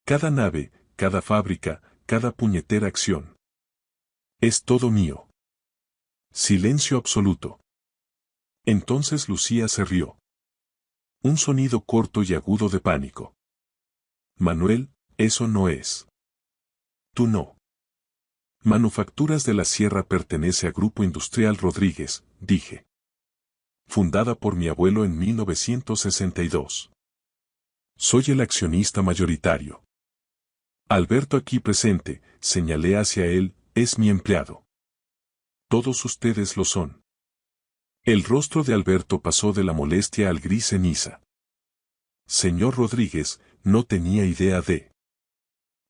Cada nave, cada fábrica, cada puñetera acción. Es todo mío. Silencio absoluto. Entonces Lucía se rió. Un sonido corto y agudo de pánico. Manuel, eso no es. Tú no. Manufacturas de la Sierra pertenece a Grupo Industrial Rodríguez, dije. Fundada por mi abuelo en 1962. Soy el accionista mayoritario. Alberto aquí presente, señalé hacia él, es mi empleado. Todos ustedes lo son. El rostro de Alberto pasó de la molestia al gris ceniza. Señor Rodríguez, no tenía idea de.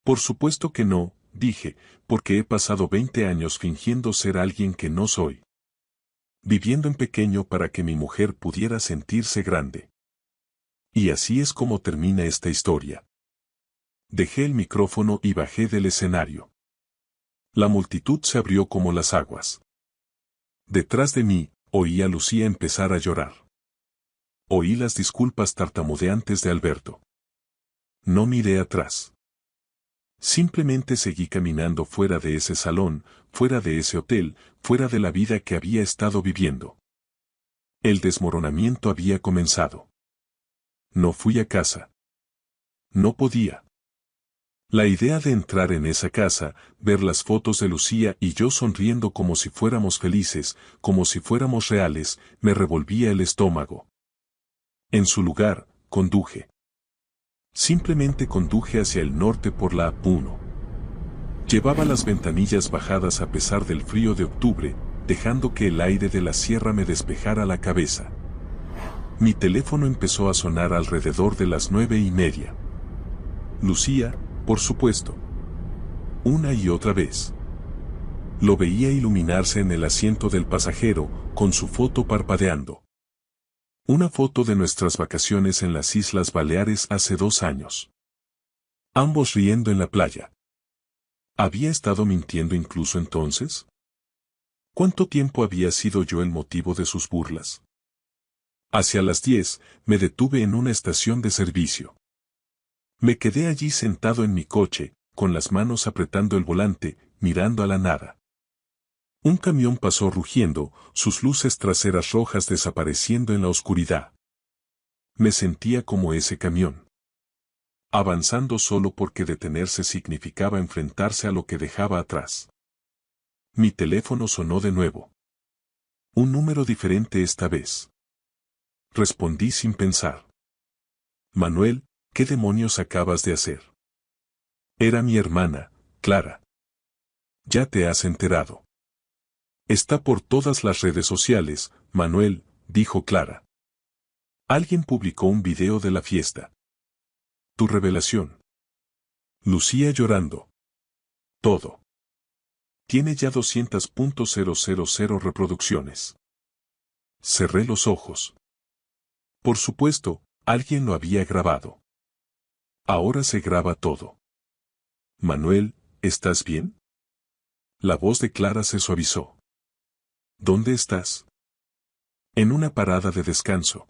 Por supuesto que no, dije, porque he pasado 20 años fingiendo ser alguien que no soy. Viviendo en pequeño para que mi mujer pudiera sentirse grande. Y así es como termina esta historia. Dejé el micrófono y bajé del escenario. La multitud se abrió como las aguas. Detrás de mí, oí a Lucía empezar a llorar. Oí las disculpas tartamudeantes de Alberto. No miré atrás. Simplemente seguí caminando fuera de ese salón, fuera de ese hotel, fuera de la vida que había estado viviendo. El desmoronamiento había comenzado. No fui a casa. No podía. La idea de entrar en esa casa, ver las fotos de Lucía y yo sonriendo como si fuéramos felices, como si fuéramos reales, me revolvía el estómago. En su lugar, conduje. Simplemente conduje hacia el norte por la A1. Llevaba las ventanillas bajadas a pesar del frío de octubre, dejando que el aire de la sierra me despejara la cabeza. Mi teléfono empezó a sonar alrededor de las 9:30. Lucía, por supuesto. Una y otra vez. Lo veía iluminarse en el asiento del pasajero, con su foto parpadeando. Una foto de nuestras vacaciones en las Islas Baleares hace 2 años. Ambos riendo en la playa. ¿Había estado mintiendo incluso entonces? ¿Cuánto tiempo había sido yo el motivo de sus burlas? Hacia las 10, me detuve en una estación de servicio. Me quedé allí sentado en mi coche, con las manos apretando el volante, mirando a la nada. Un camión pasó rugiendo, sus luces traseras rojas desapareciendo en la oscuridad. Me sentía como ese camión. Avanzando solo porque detenerse significaba enfrentarse a lo que dejaba atrás. Mi teléfono sonó de nuevo. Un número diferente esta vez. Respondí sin pensar. Manuel, ¿qué demonios acabas de hacer? Era mi hermana, Clara. Ya te has enterado. Está por todas las redes sociales, Manuel, dijo Clara. Alguien publicó un video de la fiesta. Tu revelación. Lucía llorando. Todo. Tiene ya 200.000 reproducciones. Cerré los ojos. Por supuesto, alguien lo había grabado. Ahora se graba todo. Manuel, ¿estás bien? La voz de Clara se suavizó. ¿Dónde estás? En una parada de descanso.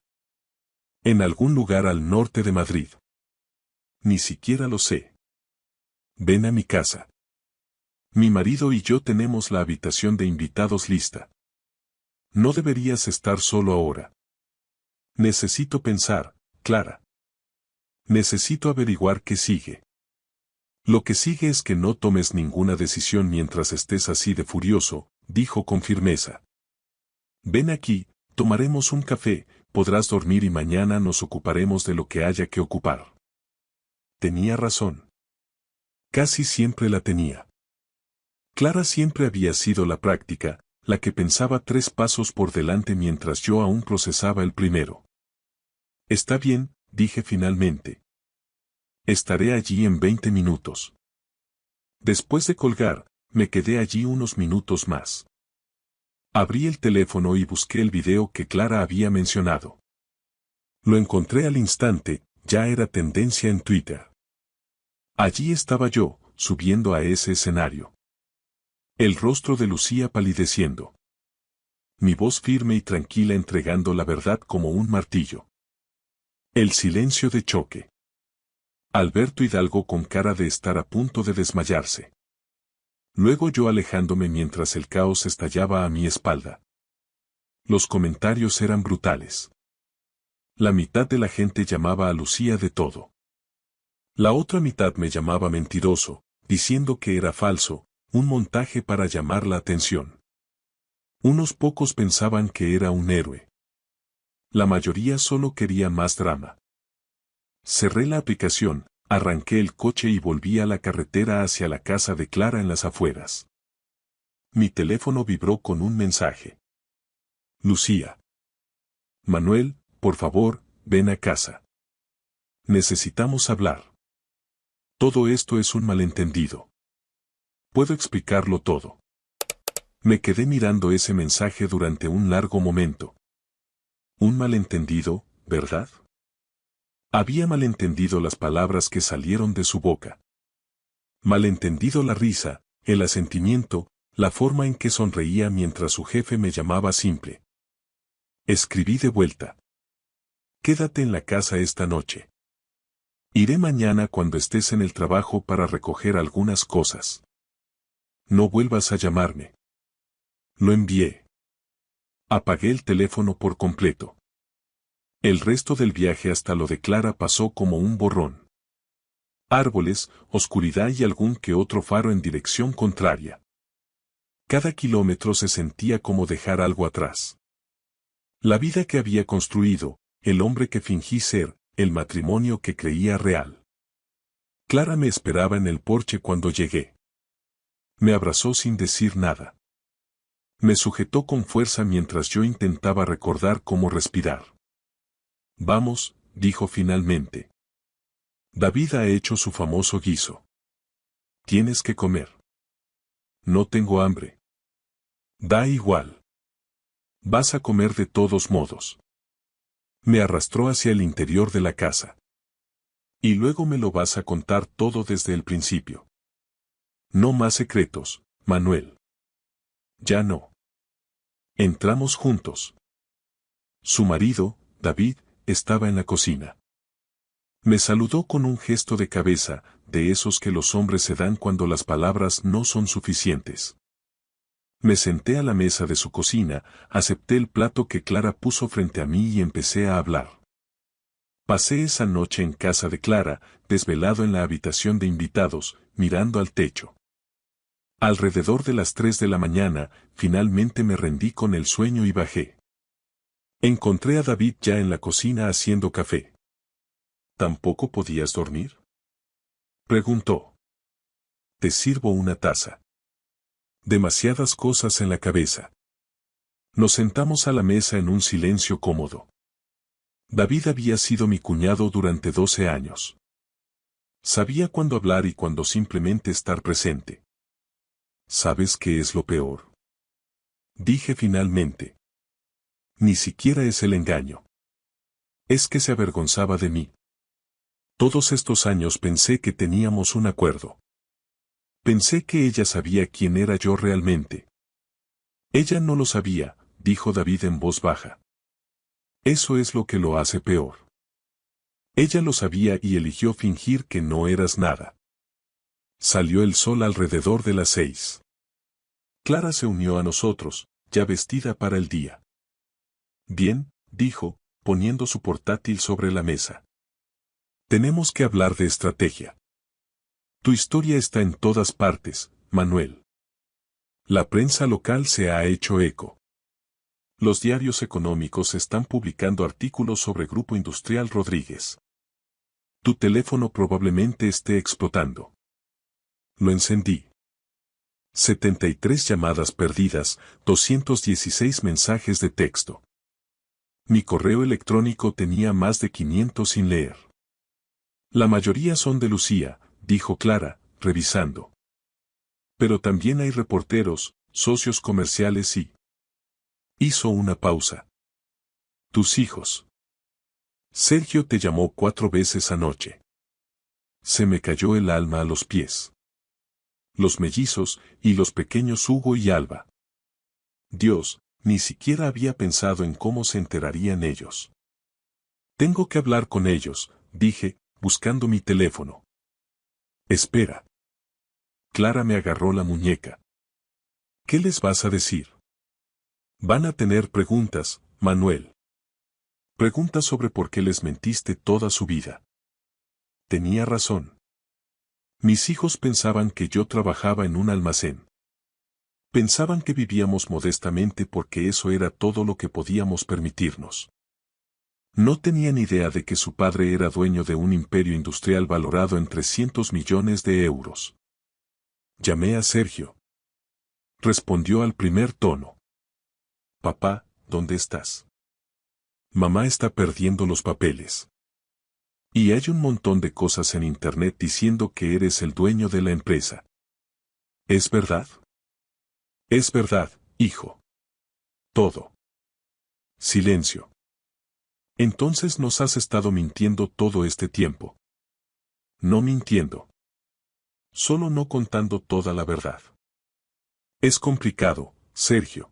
En algún lugar al norte de Madrid. Ni siquiera lo sé. Ven a mi casa. Mi marido y yo tenemos la habitación de invitados lista. No deberías estar solo ahora. Necesito pensar, Clara. Necesito averiguar qué sigue. Lo que sigue es que no tomes ninguna decisión mientras estés así de furioso, dijo con firmeza. Ven aquí, tomaremos un café, podrás dormir y mañana nos ocuparemos de lo que haya que ocupar. Tenía razón. Casi siempre la tenía. Clara siempre había sido la práctica, la que pensaba 3 pasos por delante mientras yo aún procesaba el primero. Está bien, dije finalmente. Estaré allí en 20 minutos. Después de colgar, me quedé allí unos minutos más. Abrí el teléfono y busqué el video que Clara había mencionado. Lo encontré al instante, ya era tendencia en Twitter. Allí estaba yo, subiendo a ese escenario. El rostro de Lucía palideciendo. Mi voz firme y tranquila entregando la verdad como un martillo. El silencio de choque. Alberto Hidalgo con cara de estar a punto de desmayarse. Luego yo alejándome mientras el caos estallaba a mi espalda. Los comentarios eran brutales. La mitad de la gente llamaba a Lucía de todo. La otra mitad me llamaba mentiroso, diciendo que era falso, un montaje para llamar la atención. Unos pocos pensaban que era un héroe. La mayoría solo quería más drama. Cerré la aplicación, arranqué el coche y volví a la carretera hacia la casa de Clara en las afueras. Mi teléfono vibró con un mensaje. Lucía. Manuel, por favor, ven a casa. Necesitamos hablar. Todo esto es un malentendido. Puedo explicarlo todo. Me quedé mirando ese mensaje durante un largo momento. Un malentendido, ¿verdad? Había malentendido las palabras que salieron de su boca. Malentendido la risa, el asentimiento, la forma en que sonreía mientras su jefe me llamaba simple. Escribí de vuelta. Quédate en la casa esta noche. Iré mañana cuando estés en el trabajo para recoger algunas cosas. No vuelvas a llamarme. Lo envié. Apagué el teléfono por completo. El resto del viaje hasta lo de Clara pasó como un borrón. Árboles, oscuridad y algún que otro faro en dirección contraria. Cada kilómetro se sentía como dejar algo atrás. La vida que había construido, el hombre que fingí ser, el matrimonio que creía real. Clara me esperaba en el porche cuando llegué. Me abrazó sin decir nada. Me sujetó con fuerza mientras yo intentaba recordar cómo respirar. Vamos, dijo finalmente. David ha hecho su famoso guiso. Tienes que comer. No tengo hambre. Da igual. Vas a comer de todos modos. Me arrastró hacia el interior de la casa. Y luego me lo vas a contar todo desde el principio. No más secretos, Manuel. Ya no. Entramos juntos. Su marido, David, estaba en la cocina. Me saludó con un gesto de cabeza, de esos que los hombres se dan cuando las palabras no son suficientes. Me senté a la mesa de su cocina, acepté el plato que Clara puso frente a mí y empecé a hablar. Pasé esa noche en casa de Clara, desvelado en la habitación de invitados, mirando al techo. Alrededor de las 3 de la mañana, finalmente me rendí con el sueño y bajé. Encontré a David ya en la cocina haciendo café. ¿Tampoco podías dormir?, preguntó. Te sirvo una taza. Demasiadas cosas en la cabeza. Nos sentamos a la mesa en un silencio cómodo. David había sido mi cuñado durante 12 años. Sabía cuándo hablar y cuándo simplemente estar presente. ¿Sabes qué es lo peor?, dije finalmente. Ni siquiera es el engaño. Es que se avergonzaba de mí. Todos estos años pensé que teníamos un acuerdo. Pensé que ella sabía quién era yo realmente. Ella no lo sabía, dijo David en voz baja. Eso es lo que lo hace peor. Ella lo sabía y eligió fingir que no eras nada. Salió el sol alrededor de las 6. Clara se unió a nosotros, ya vestida para el día. Bien, dijo, poniendo su portátil sobre la mesa. Tenemos que hablar de estrategia. Tu historia está en todas partes, Manuel. La prensa local se ha hecho eco. Los diarios económicos están publicando artículos sobre Grupo Industrial Rodríguez. Tu teléfono probablemente esté explotando. Lo encendí. 73 llamadas perdidas, 216 mensajes de texto. Mi correo electrónico tenía más de 500 sin leer. La mayoría son de Lucía, dijo Clara, revisando. Pero también hay reporteros, socios comerciales y... Hizo una pausa. Tus hijos. Sergio te llamó 4 veces anoche. Se me cayó el alma a los pies. Los mellizos y los pequeños Hugo y Alba. Dios, ni siquiera había pensado en cómo se enterarían ellos. Tengo que hablar con ellos, dije, buscando mi teléfono. Espera. Clara me agarró la muñeca. ¿Qué les vas a decir? Van a tener preguntas, Manuel. Preguntas sobre por qué les mentiste toda su vida. Tenía razón. Mis hijos pensaban que yo trabajaba en un almacén. Pensaban que vivíamos modestamente porque eso era todo lo que podíamos permitirnos. No tenían idea de que su padre era dueño de un imperio industrial valorado en 300 millones de euros. Llamé a Sergio. Respondió al primer tono. Papá, ¿dónde estás? Mamá está perdiendo los papeles. Y hay un montón de cosas en internet diciendo que eres el dueño de la empresa. ¿Es verdad? Es verdad, hijo. Todo. Silencio. Entonces nos has estado mintiendo todo este tiempo. No mintiendo. Solo no contando toda la verdad. Es complicado, Sergio.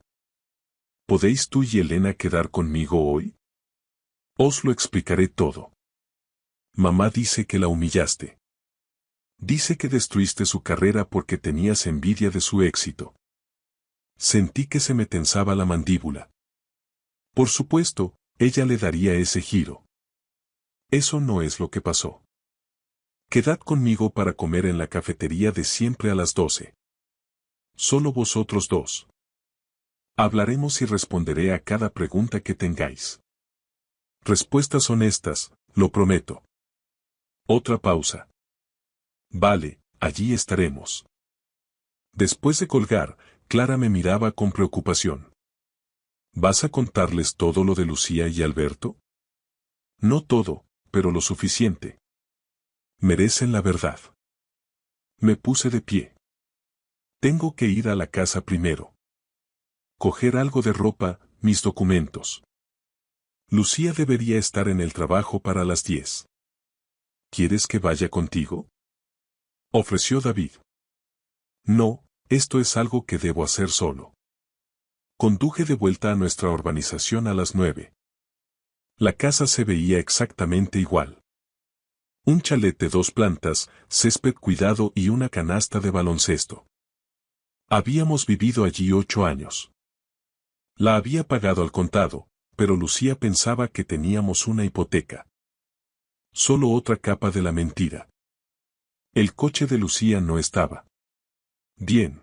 ¿Podéis tú y Elena quedar conmigo hoy? Os lo explicaré todo. Mamá dice que la humillaste. Dice que destruiste su carrera porque tenías envidia de su éxito. Sentí que se me tensaba la mandíbula. Por supuesto, ella le daría ese giro. Eso no es lo que pasó. Quedad conmigo para comer en la cafetería de siempre a las 12. Solo vosotros dos. Hablaremos y responderé a cada pregunta que tengáis. Respuestas honestas, lo prometo. Otra pausa. Vale, allí estaremos. Después de colgar, Clara me miraba con preocupación. ¿Vas a contarles todo lo de Lucía y Alberto? No todo, pero lo suficiente. Merecen la verdad. Me puse de pie. Tengo que ir a la casa primero. Coger algo de ropa, mis documentos. Lucía debería estar en el trabajo para las 10. ¿Quieres que vaya contigo? Ofreció David. No, esto es algo que debo hacer solo. Conduje de vuelta a nuestra urbanización a las 9. La casa se veía exactamente igual. Un chalet de 2 plantas, césped cuidado y una canasta de baloncesto. Habíamos vivido allí 8 años. La había pagado al contado, pero Lucía pensaba que teníamos una hipoteca. Solo otra capa de la mentira. El coche de Lucía no estaba. Bien.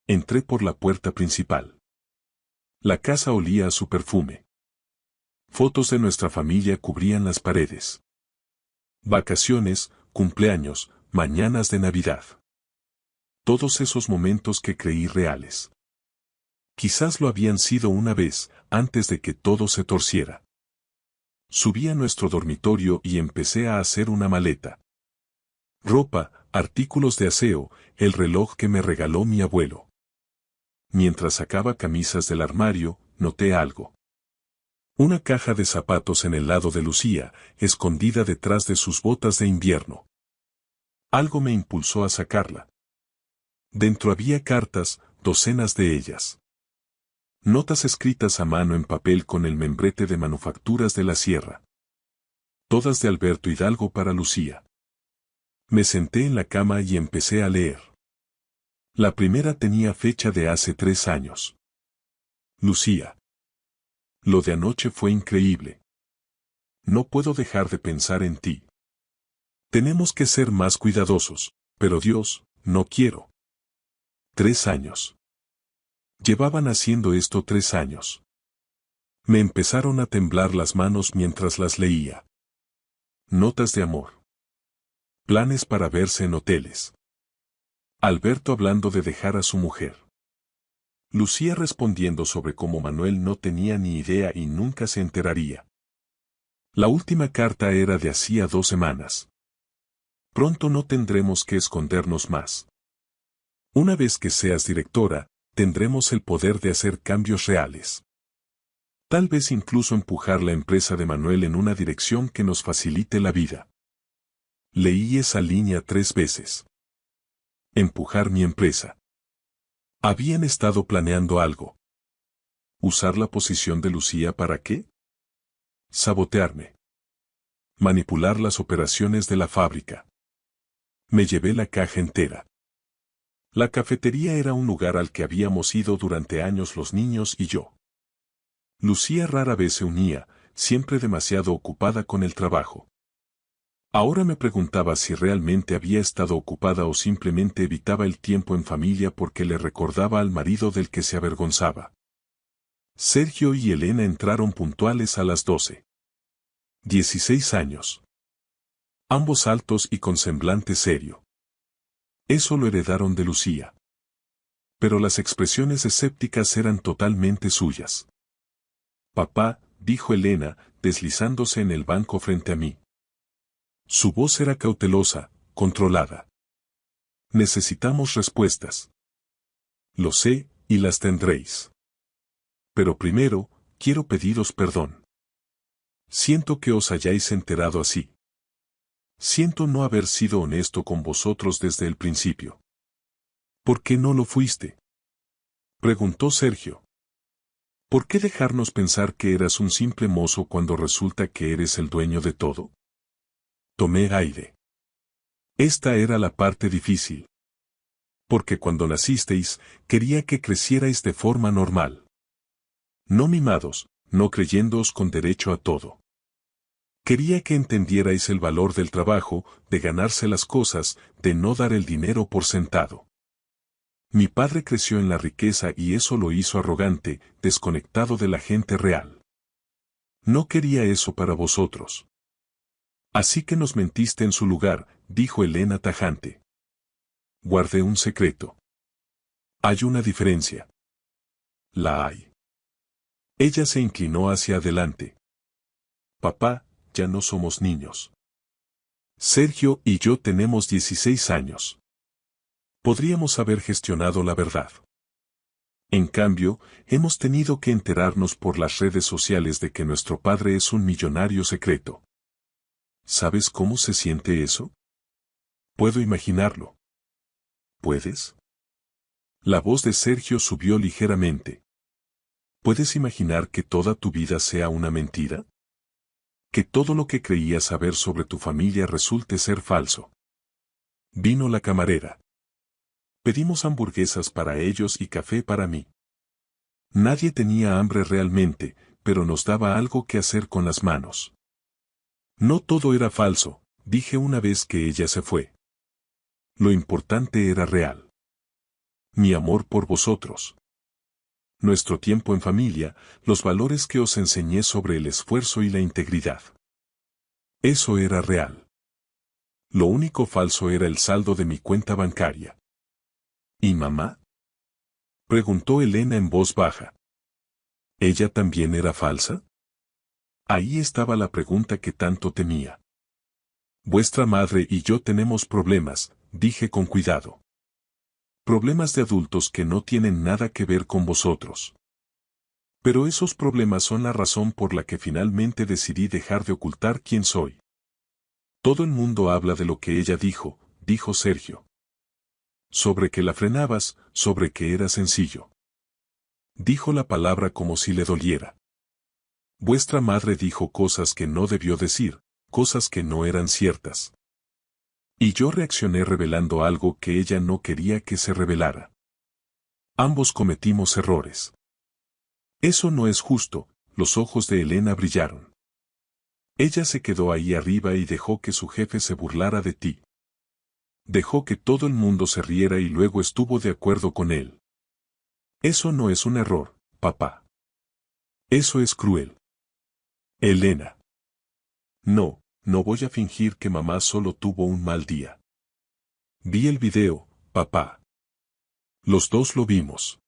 Entré por la puerta principal. La casa olía a su perfume. Fotos de nuestra familia cubrían las paredes. Vacaciones, cumpleaños, mañanas de Navidad. Todos esos momentos que creí reales. Quizás lo habían sido una vez, antes de que todo se torciera. Subí a nuestro dormitorio y empecé a hacer una maleta. Ropa, artículos de aseo, el reloj que me regaló mi abuelo. Mientras sacaba camisas del armario, noté algo. Una caja de zapatos en el lado de Lucía, escondida detrás de sus botas de invierno. Algo me impulsó a sacarla. Dentro había cartas, docenas de ellas. Notas escritas a mano en papel con el membrete de Manufacturas de la Sierra. Todas de Alberto Hidalgo para Lucía. Me senté en la cama y empecé a leer. La primera tenía fecha de hace 3 años. Lucía. Lo de anoche fue increíble. No puedo dejar de pensar en ti. Tenemos que ser más cuidadosos, pero Dios, no quiero. 3 años. Llevaban haciendo esto 3 años. Me empezaron a temblar las manos mientras las leía. Notas de amor. Planes para verse en hoteles. Alberto hablando de dejar a su mujer. Lucía respondiendo sobre cómo Manuel no tenía ni idea y nunca se enteraría. La última carta era de hacía 2 semanas. Pronto no tendremos que escondernos más. Una vez que seas directora, tendremos el poder de hacer cambios reales. Tal vez incluso empujar la empresa de Manuel en una dirección que nos facilite la vida. Leí esa línea 3 veces. Empujar mi empresa. Habían estado planeando algo. ¿Usar la posición de Lucía para qué? Sabotearme. Manipular las operaciones de la fábrica. Me llevé la caja entera. La cafetería era un lugar al que habíamos ido durante años los niños y yo. Lucía rara vez se unía, siempre demasiado ocupada con el trabajo. Ahora me preguntaba si realmente había estado ocupada o simplemente evitaba el tiempo en familia porque le recordaba al marido del que se avergonzaba. Sergio y Elena entraron puntuales a las 12. 16 años. Ambos altos y con semblante serio. Eso lo heredaron de Lucía. Pero las expresiones escépticas eran totalmente suyas. Papá, dijo Elena, deslizándose en el banco frente a mí. Su voz era cautelosa, controlada. Necesitamos respuestas. Lo sé, y las tendréis. Pero primero, quiero pediros perdón. Siento que os hayáis enterado así. Siento no haber sido honesto con vosotros desde el principio. ¿Por qué no lo fuiste? Preguntó Sergio. ¿Por qué dejarnos pensar que eras un simple mozo cuando resulta que eres el dueño de todo? Tomé aire. Esta era la parte difícil. Porque cuando nacisteis, quería que crecierais de forma normal. No mimados, no creyéndoos con derecho a todo. Quería que entendierais el valor del trabajo, de ganarse las cosas, de no dar el dinero por sentado. Mi padre creció en la riqueza y eso lo hizo arrogante, desconectado de la gente real. No quería eso para vosotros. Así que nos mentiste en su lugar, dijo Elena tajante. Guardé un secreto. Hay una diferencia. La hay. Ella se inclinó hacia adelante. Papá, ya no somos niños. Sergio y yo tenemos 16 años. Podríamos haber gestionado la verdad. En cambio, hemos tenido que enterarnos por las redes sociales de que nuestro padre es un millonario secreto. ¿Sabes cómo se siente eso? Puedo imaginarlo. ¿Puedes? La voz de Sergio subió ligeramente. ¿Puedes imaginar que toda tu vida sea una mentira? Que todo lo que creías saber sobre tu familia resulte ser falso. Vino la camarera. Pedimos hamburguesas para ellos y café para mí. Nadie tenía hambre realmente, pero nos daba algo que hacer con las manos. No todo era falso, dije una vez que ella se fue. Lo importante era real. Mi amor por vosotros. Nuestro tiempo en familia, los valores que os enseñé sobre el esfuerzo y la integridad. Eso era real. Lo único falso era el saldo de mi cuenta bancaria. ¿Y mamá? Preguntó Elena en voz baja. ¿Ella también era falsa? Ahí estaba la pregunta que tanto temía. Vuestra madre y yo tenemos problemas, dije con cuidado. Problemas de adultos que no tienen nada que ver con vosotros. Pero esos problemas son la razón por la que finalmente decidí dejar de ocultar quién soy. Todo el mundo habla de lo que ella dijo, dijo Sergio. Sobre que la frenabas, sobre que era sencillo. Dijo la palabra como si le doliera. Vuestra madre dijo cosas que no debió decir, cosas que no eran ciertas. Y yo reaccioné revelando algo que ella no quería que se revelara. Ambos cometimos errores. Eso no es justo, los ojos de Elena brillaron. Ella se quedó ahí arriba y dejó que su jefe se burlara de ti. Dejó que todo el mundo se riera y luego estuvo de acuerdo con él. Eso no es un error, papá. Eso es cruel. Elena. No, no voy a fingir que mamá solo tuvo un mal día. Vi el video, papá. Los dos lo vimos.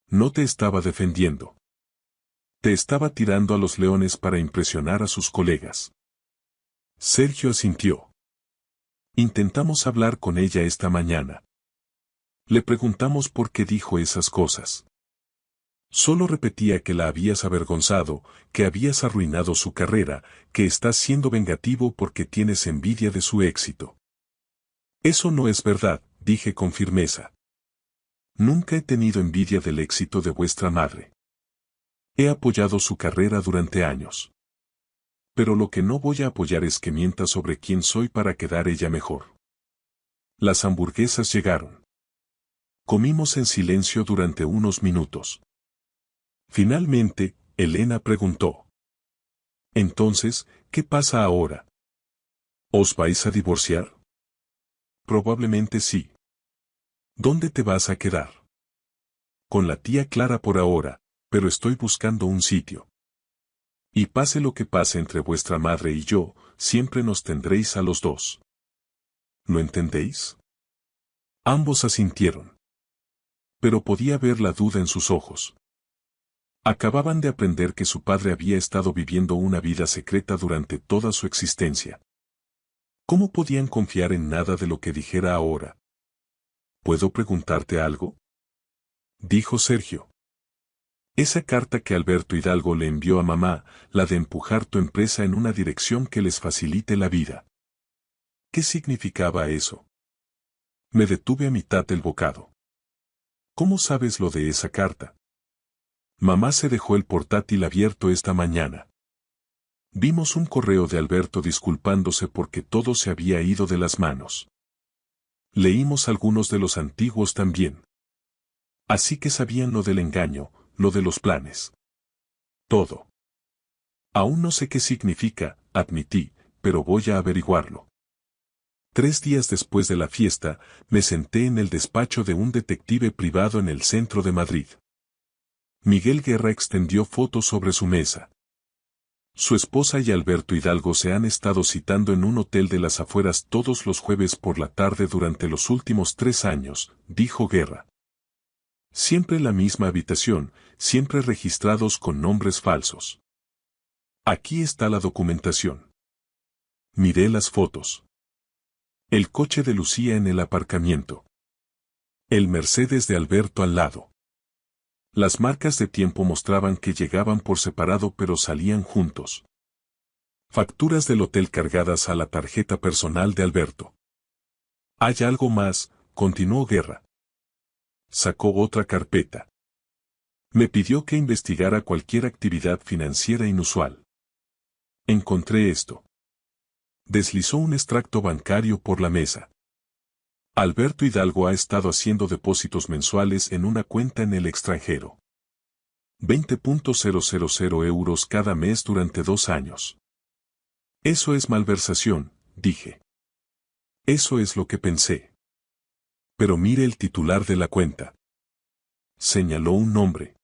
No te estaba defendiendo. Te estaba tirando a los leones para impresionar a sus colegas. Sergio asintió. Intentamos hablar con ella esta mañana. Le preguntamos por qué dijo esas cosas. Solo repetía que la habías avergonzado, que habías arruinado su carrera, que estás siendo vengativo porque tienes envidia de su éxito. Eso no es verdad, dije con firmeza. Nunca he tenido envidia del éxito de vuestra madre. He apoyado su carrera durante años. Pero lo que no voy a apoyar es que mienta sobre quién soy para quedar ella mejor. Las hamburguesas llegaron. Comimos en silencio durante unos minutos. Finalmente, Elena preguntó. Entonces, ¿qué pasa ahora? ¿Os vais a divorciar? Probablemente sí. ¿Dónde te vas a quedar? Con la tía Clara por ahora, pero estoy buscando un sitio. Y pase lo que pase entre vuestra madre y yo, siempre nos tendréis a los dos. ¿Lo entendéis? Ambos asintieron. Pero podía ver la duda en sus ojos. Acababan de aprender que su padre había estado viviendo una vida secreta durante toda su existencia. ¿Cómo podían confiar en nada de lo que dijera ahora? ¿Puedo preguntarte algo? Dijo Sergio. Esa carta que Alberto Hidalgo le envió a mamá, la de empujar tu empresa en una dirección que les facilite la vida. ¿Qué significaba eso? Me detuve a mitad del bocado. ¿Cómo sabes lo de esa carta? Mamá se dejó el portátil abierto esta mañana. Vimos un correo de Alberto disculpándose porque todo se había ido de las manos. Leímos algunos de los antiguos también. Así que sabían lo del engaño, lo de los planes. Todo. Aún no sé qué significa, admití, pero voy a averiguarlo. 3 días después de la fiesta, me senté en el despacho de un detective privado en el centro de Madrid. Miguel Guerra extendió fotos sobre su mesa. Su esposa y Alberto Hidalgo se han estado citando en un hotel de las afueras todos los jueves por la tarde durante los últimos 3 años, dijo Guerra. Siempre la misma habitación, siempre registrados con nombres falsos. Aquí está la documentación. Miré las fotos. El coche de Lucía en el aparcamiento. El Mercedes de Alberto al lado. Las marcas de tiempo mostraban que llegaban por separado pero salían juntos. Facturas del hotel cargadas a la tarjeta personal de Alberto. Hay algo más, continuó Guerra. Sacó otra carpeta. Me pidió que investigara cualquier actividad financiera inusual. Encontré esto. Deslizó un extracto bancario por la mesa. Alberto Hidalgo ha estado haciendo depósitos mensuales en una cuenta en el extranjero. 20.000 euros cada mes durante 2 años. Eso es malversación, dije. Eso es lo que pensé. Pero mire el titular de la cuenta. Señaló un nombre.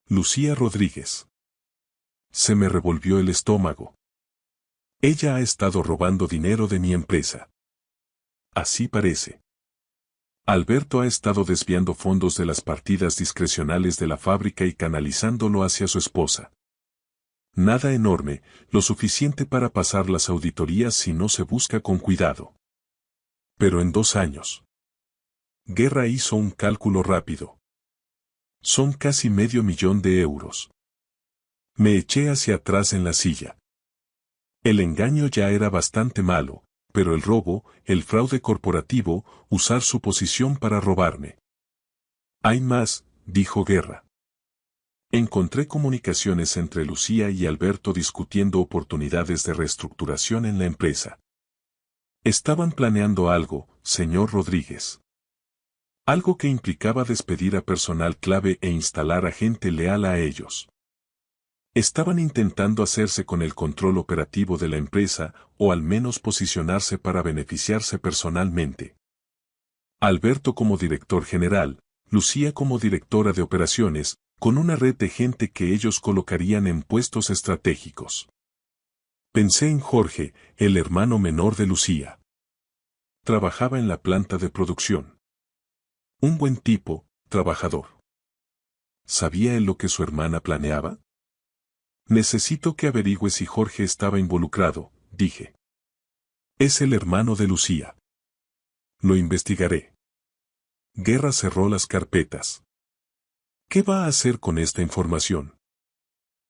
Lucía Rodríguez. Se me revolvió el estómago. Ella ha estado robando dinero de mi empresa. Así parece. Alberto ha estado desviando fondos de las partidas discrecionales de la fábrica y canalizándolo hacia su esposa. Nada enorme, lo suficiente para pasar las auditorías si no se busca con cuidado. Pero en 2 años. Guerra hizo un cálculo rápido. Son casi $500,000 de euros. Me eché hacia atrás en la silla. El engaño ya era bastante malo, pero el robo, el fraude corporativo, usar su posición para robarme. Hay más, dijo Guerra. Encontré comunicaciones entre Lucía y Alberto discutiendo oportunidades de reestructuración en la empresa. Estaban planeando algo, señor Rodríguez. Algo que implicaba despedir a personal clave e instalar a gente leal a ellos. Estaban intentando hacerse con el control operativo de la empresa, o al menos posicionarse para beneficiarse personalmente. Alberto como director general, Lucía como directora de operaciones, con una red de gente que ellos colocarían en puestos estratégicos. Pensé en Jorge, el hermano menor de Lucía. Trabajaba en la planta de producción. Un buen tipo, trabajador. ¿Sabía él lo que su hermana planeaba? Necesito que averigüe si Jorge estaba involucrado, dije. Es el hermano de Lucía. Lo investigaré. Guerra cerró las carpetas. ¿Qué va a hacer con esta información?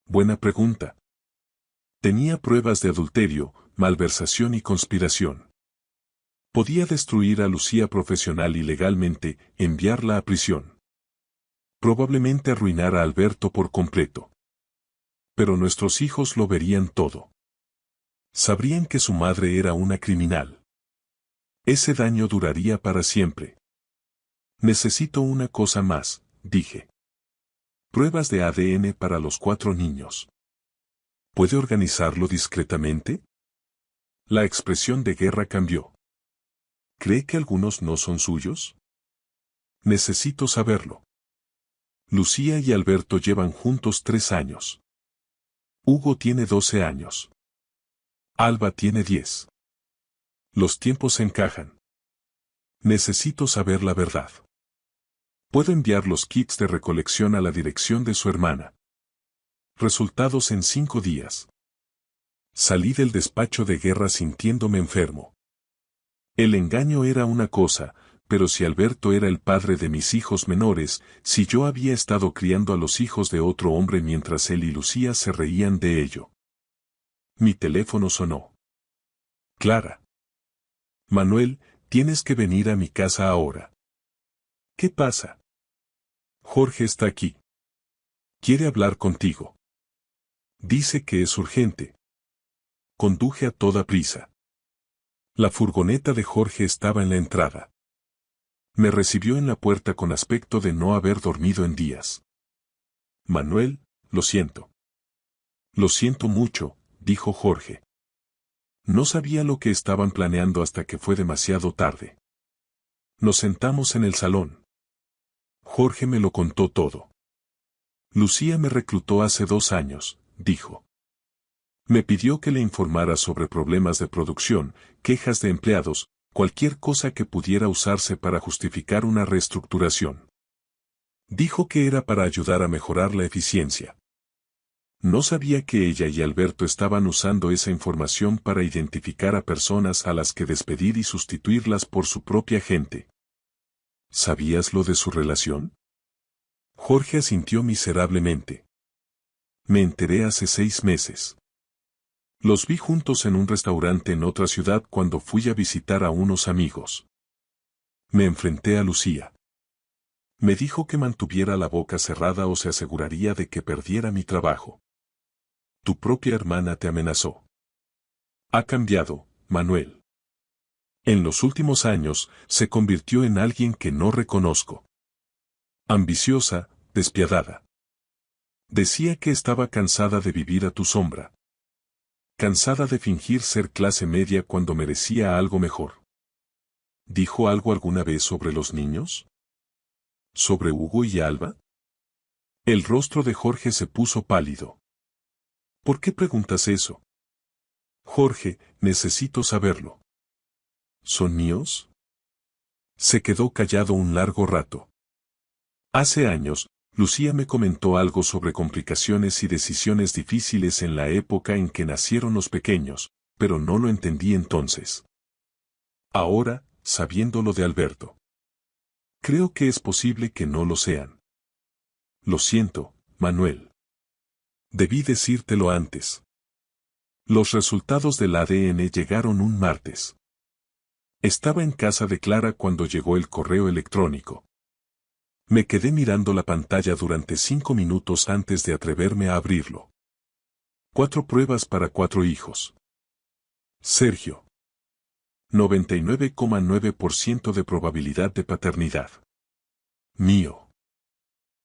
Buena pregunta. Tenía pruebas de adulterio, malversación y conspiración. Podía destruir a Lucía profesional y legalmente, enviarla a prisión. Probablemente arruinar a Alberto por completo. Pero nuestros hijos lo verían todo. Sabrían que su madre era una criminal. Ese daño duraría para siempre. Necesito una cosa más, dije. Pruebas de ADN para los 4 niños. ¿Puede organizarlo discretamente? La expresión de Guerra cambió. ¿Cree que algunos no son suyos? Necesito saberlo. Lucía y Alberto llevan juntos 3 años. Hugo tiene 12 años. Alba tiene 10. Los tiempos encajan. Necesito saber la verdad. Puedo enviar los kits de recolección a la dirección de su hermana. Resultados en 5 días. Salí del despacho de Guerra sintiéndome enfermo. El engaño era una cosa, pero si Alberto era el padre de mis hijos menores, si yo había estado criando a los hijos de otro hombre mientras él y Lucía se reían de ello. Mi teléfono sonó. Clara. Manuel, tienes que venir a mi casa ahora. ¿Qué pasa? Jorge está aquí. Quiere hablar contigo. Dice que es urgente. Conduje a toda prisa. La furgoneta de Jorge estaba en la entrada. Me recibió en la puerta con aspecto de no haber dormido en días. Manuel, lo siento. Lo siento mucho, dijo Jorge. No sabía lo que estaban planeando hasta que fue demasiado tarde. Nos sentamos en el salón. Jorge me lo contó todo. Lucía me reclutó hace 2 años, dijo. Me pidió que le informara sobre problemas de producción, quejas de empleados, cualquier cosa que pudiera usarse para justificar una reestructuración. Dijo que era para ayudar a mejorar la eficiencia. No sabía que ella y Alberto estaban usando esa información para identificar a personas a las que despedir y sustituirlas por su propia gente. ¿Sabías lo de su relación? Jorge asintió miserablemente. Me enteré hace 6 meses. Los vi juntos en un restaurante en otra ciudad cuando fui a visitar a unos amigos. Me enfrenté a Lucía. Me dijo que mantuviera la boca cerrada o se aseguraría de que perdiera mi trabajo. Tu propia hermana te amenazó. Ha cambiado, Manuel. En los últimos años, se convirtió en alguien que no reconozco. Ambiciosa, despiadada. Decía que estaba cansada de vivir a tu sombra. Cansada de fingir ser clase media cuando merecía algo mejor. ¿Dijo algo alguna vez sobre los niños? ¿Sobre Hugo y Alba? El rostro de Jorge se puso pálido. ¿Por qué preguntas eso? Jorge, necesito saberlo. ¿Son míos? Se quedó callado un largo rato. Hace años, Lucía me comentó algo sobre complicaciones y decisiones difíciles en la época en que nacieron los pequeños, pero no lo entendí entonces. Ahora, sabiendo lo de Alberto. Creo que es posible que no lo sean. Lo siento, Manuel. Debí decírtelo antes. Los resultados del ADN llegaron un martes. Estaba en casa de Clara cuando llegó el correo electrónico. Me quedé mirando la pantalla durante 5 minutos antes de atreverme a abrirlo. 4 pruebas para 4 hijos. Sergio. 99,9% de probabilidad de paternidad. Mío.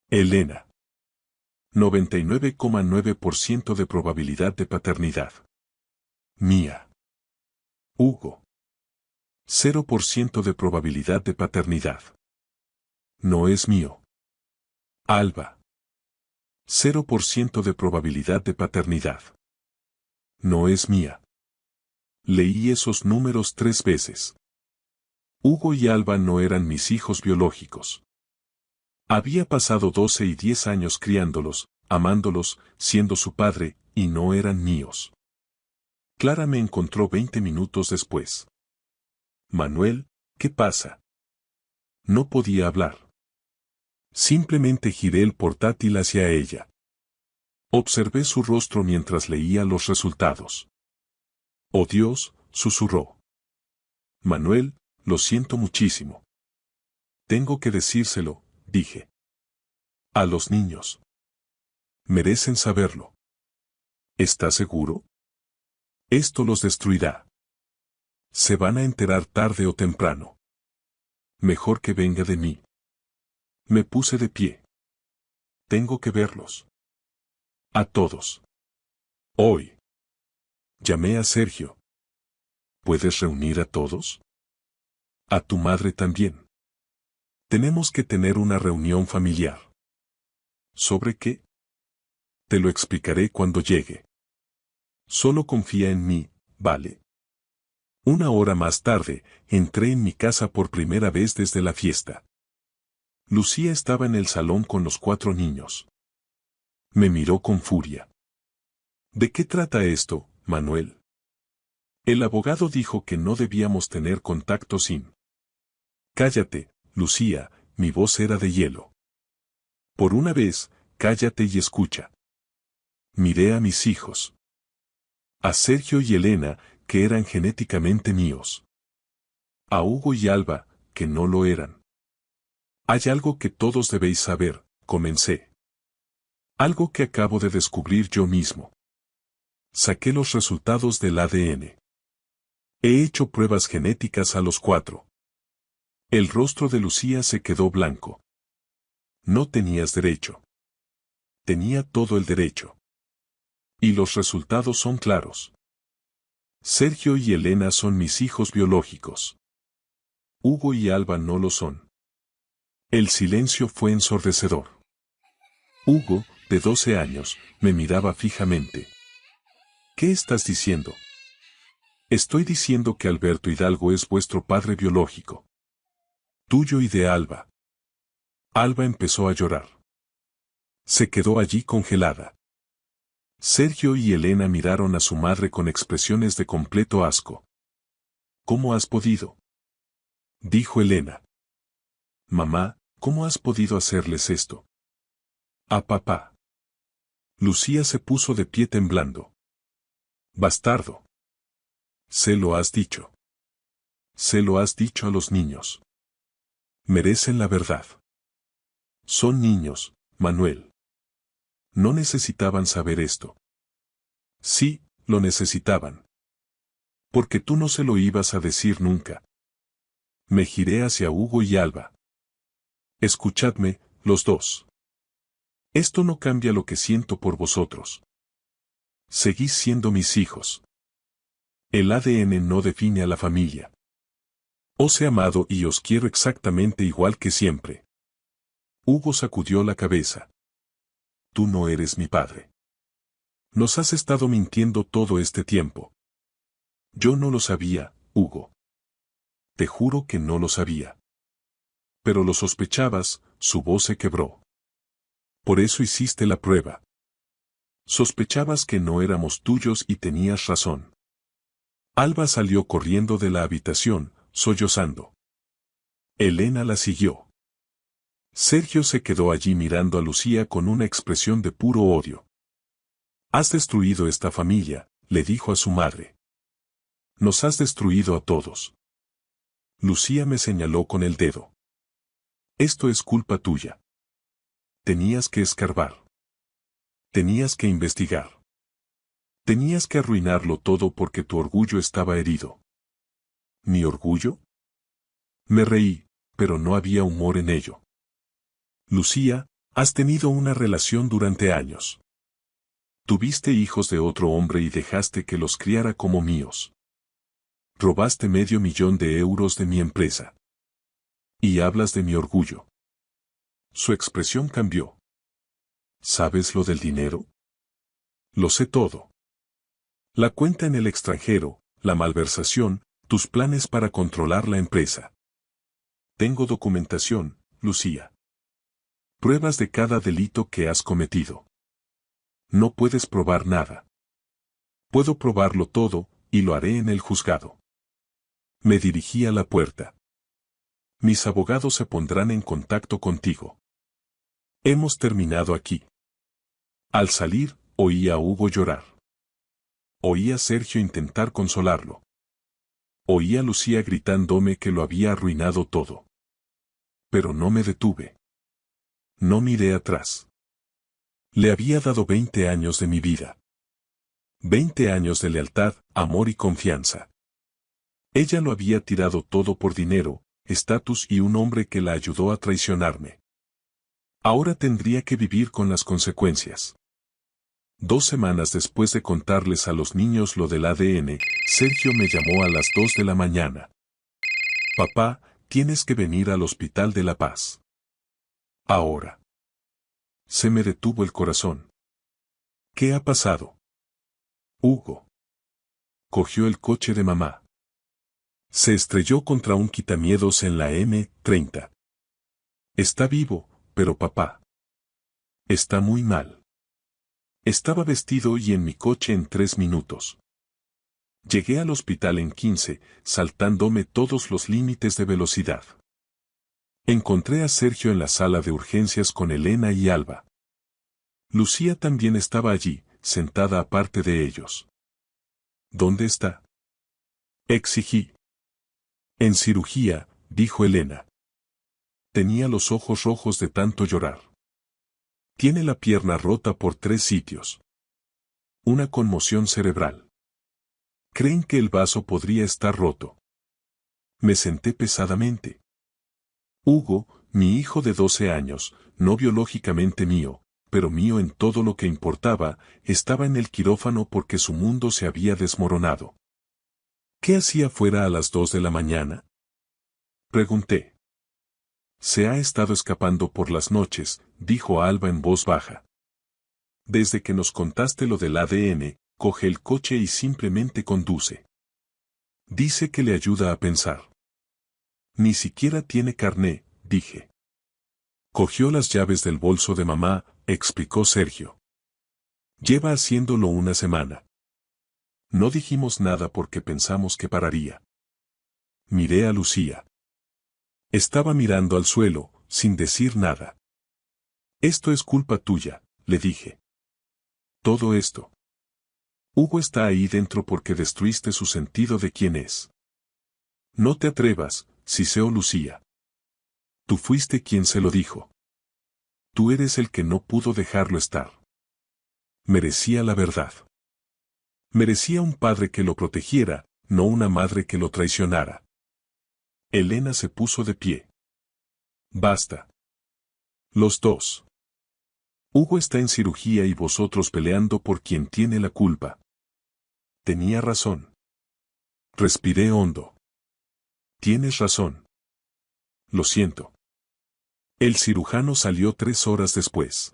Elena. 99,9% de probabilidad de paternidad. Mía. Hugo. 0% de probabilidad de paternidad. No es mío. Alba. 0% de probabilidad de paternidad. No es mía. Leí esos números 3 veces. Hugo y Alba no eran mis hijos biológicos. Había pasado 12 y 10 años criándolos, amándolos, siendo su padre, y no eran míos. Clara me encontró 20 minutos después. Manuel, ¿qué pasa? No podía hablar. Simplemente giré el portátil hacia ella. Observé su rostro mientras leía los resultados. Oh Dios, susurró. Manuel, lo siento muchísimo. Tengo que decírselo, dije. A los niños. Merecen saberlo. ¿Estás seguro? Esto los destruirá. Se van a enterar tarde o temprano. Mejor que venga de mí. Me puse de pie. Tengo que verlos. A todos. Hoy. Llamé a Sergio. ¿Puedes reunir a todos? A tu madre también. Tenemos que tener una reunión familiar. ¿Sobre qué? Te lo explicaré cuando llegue. Solo confía en mí, ¿vale? Una hora más tarde, entré en mi casa por primera vez desde la fiesta. Lucía estaba en el salón con los 4 niños. Me miró con furia. ¿De qué trata esto, Manuel? El abogado dijo que no debíamos tener contacto sin. Cállate, Lucía, mi voz era de hielo. Por una vez, cállate y escucha. Miré a mis hijos. A Sergio y Elena, que eran genéticamente míos. A Hugo y Alba, que no lo eran. Hay algo que todos debéis saber, comencé. Algo que acabo de descubrir yo mismo. Saqué los resultados del ADN. He hecho pruebas genéticas a los 4. El rostro de Lucía se quedó blanco. No tenías derecho. Tenía todo el derecho. Y los resultados son claros. Sergio y Elena son mis hijos biológicos. Hugo y Alba no lo son. El silencio fue ensordecedor. Hugo, de 12 años, me miraba fijamente. ¿Qué estás diciendo? Estoy diciendo que Alberto Hidalgo es vuestro padre biológico. Tuyo y de Alba. Alba empezó a llorar. Se quedó allí congelada. Sergio y Elena miraron a su madre con expresiones de completo asco. ¿Cómo has podido? Dijo Elena. Mamá, ¿cómo has podido hacerles esto? A papá. Lucía se puso de pie temblando. Bastardo. Se lo has dicho. Se lo has dicho a los niños. Merecen la verdad. Son niños, Manuel. No necesitaban saber esto. Sí, lo necesitaban. Porque tú no se lo ibas a decir nunca. Me giré hacia Hugo y Alba. Escuchadme, los dos. Esto no cambia lo que siento por vosotros. Seguís siendo mis hijos. El ADN no define a la familia. Os he amado y os quiero exactamente igual que siempre. Hugo sacudió la cabeza. Tú no eres mi padre. Nos has estado mintiendo todo este tiempo. Yo no lo sabía, Hugo. Te juro que no lo sabía. Pero lo sospechabas, su voz se quebró. Por eso hiciste la prueba. Sospechabas que no éramos tuyos y tenías razón. Alba salió corriendo de la habitación, sollozando. Elena la siguió. Sergio se quedó allí mirando a Lucía con una expresión de puro odio. Has destruido esta familia, le dijo a su madre. Nos has destruido a todos. Lucía me señaló con el dedo. Esto es culpa tuya. Tenías que escarbar. Tenías que investigar. Tenías que arruinarlo todo porque tu orgullo estaba herido. ¿Mi orgullo? Me reí, pero no había humor en ello. Lucía, has tenido una relación durante años. Tuviste hijos de otro hombre y dejaste que los criara como míos. Robaste $500,000 de mi empresa. Y hablas de mi orgullo. Su expresión cambió. ¿Sabes lo del dinero? Lo sé todo. La cuenta en el extranjero, la malversación, tus planes para controlar la empresa. Tengo documentación, Lucía. Pruebas de cada delito que has cometido. No puedes probar nada. Puedo probarlo todo, y lo haré en el juzgado. Me dirigí a la puerta. Mis abogados se pondrán en contacto contigo. Hemos terminado aquí. Al salir, oí a Hugo llorar. Oí a Sergio intentar consolarlo. Oí a Lucía gritándome que lo había arruinado todo. Pero no me detuve. No miré atrás. Le había dado 20 años de mi vida. 20 años de lealtad, amor y confianza. Ella lo había tirado todo por dinero, estatus y un hombre que la ayudó a traicionarme. Ahora tendría que vivir con las consecuencias. 2 semanas después de contarles a los niños lo del ADN, Sergio me llamó a las 2 de la mañana. Papá, tienes que venir al Hospital de La Paz. Ahora. Se me detuvo el corazón. ¿Qué ha pasado? Hugo. Cogió el coche de mamá. Se estrelló contra un quitamiedos en la M30. Está vivo, pero papá. Está muy mal. Estaba vestido y en mi coche en 3 minutos. Llegué al hospital en 15, saltándome todos los límites de velocidad. Encontré a Sergio en la sala de urgencias con Elena y Alba. Lucía también estaba allí, sentada aparte de ellos. ¿Dónde está? Exigí. En cirugía, dijo Elena. Tenía los ojos rojos de tanto llorar. Tiene la pierna rota por 3 sitios. Una conmoción cerebral. Creen que el vaso podría estar roto. Me senté pesadamente. Hugo, mi hijo de 12 años, no biológicamente mío, pero mío en todo lo que importaba, estaba en el quirófano porque su mundo se había desmoronado. ¿Qué hacía fuera a las 2 de la mañana? Pregunté. Se ha estado escapando por las noches, dijo Alba en voz baja. Desde que nos contaste lo del ADN, coge el coche y simplemente conduce. Dice que le ayuda a pensar. Ni siquiera tiene carné, dije. Cogió las llaves del bolso de mamá, explicó Sergio. Lleva haciéndolo una semana. No dijimos nada porque pensamos que pararía. Miré a Lucía. Estaba mirando al suelo, sin decir nada. Esto es culpa tuya, le dije. Todo esto. Hugo está ahí dentro porque destruiste su sentido de quién es. No te atrevas, siseó Lucía. Tú fuiste quien se lo dijo. Tú eres el que no pudo dejarlo estar. Merecía la verdad. Merecía un padre que lo protegiera, no una madre que lo traicionara. Elena se puso de pie. Basta. Los dos. Hugo está en cirugía y vosotros peleando por quien tiene la culpa. Tenía razón. Respiré hondo. Tienes razón. Lo siento. El cirujano salió 3 horas después.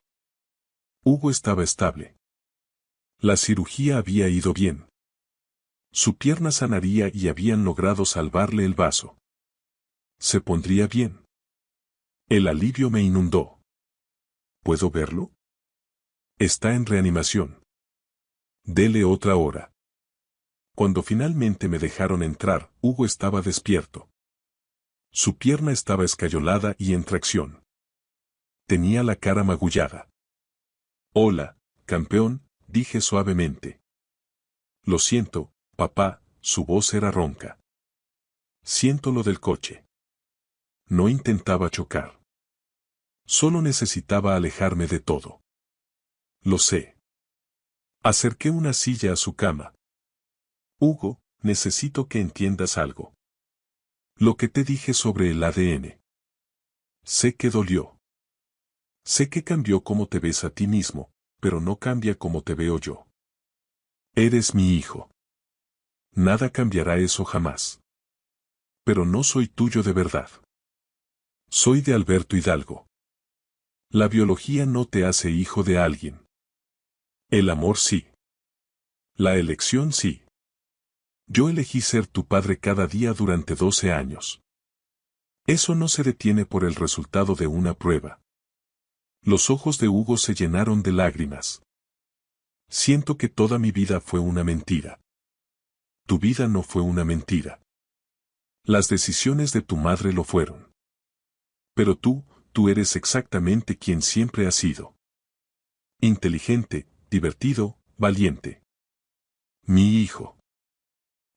Hugo estaba estable. La cirugía había ido bien. Su pierna sanaría y habían logrado salvarle el vaso. Se pondría bien. El alivio me inundó. ¿Puedo verlo? Está en reanimación. Dele otra hora. Cuando finalmente me dejaron entrar, Hugo estaba despierto. Su pierna estaba escayolada y en tracción. Tenía la cara magullada. Hola, campeón, dije suavemente. Lo siento, papá, su voz era ronca. Siento lo del coche. No intentaba chocar. Solo necesitaba alejarme de todo. Lo sé. Acerqué una silla a su cama. Hugo, necesito que entiendas algo. Lo que te dije sobre el ADN. Sé que dolió. Sé que cambió cómo te ves a ti mismo, pero no cambia cómo te veo yo. Eres mi hijo. Nada cambiará eso jamás. Pero no soy tuyo de verdad. Soy de Alberto Hidalgo. La biología no te hace hijo de alguien. El amor sí. La elección sí. Yo elegí ser tu padre cada día durante 12 años. Eso no se detiene por el resultado de una prueba. Los ojos de Hugo se llenaron de lágrimas. Siento que toda mi vida fue una mentira. Tu vida no fue una mentira. Las decisiones de tu madre lo fueron. Pero tú eres exactamente quien siempre has sido. Inteligente, divertido, valiente. Mi hijo.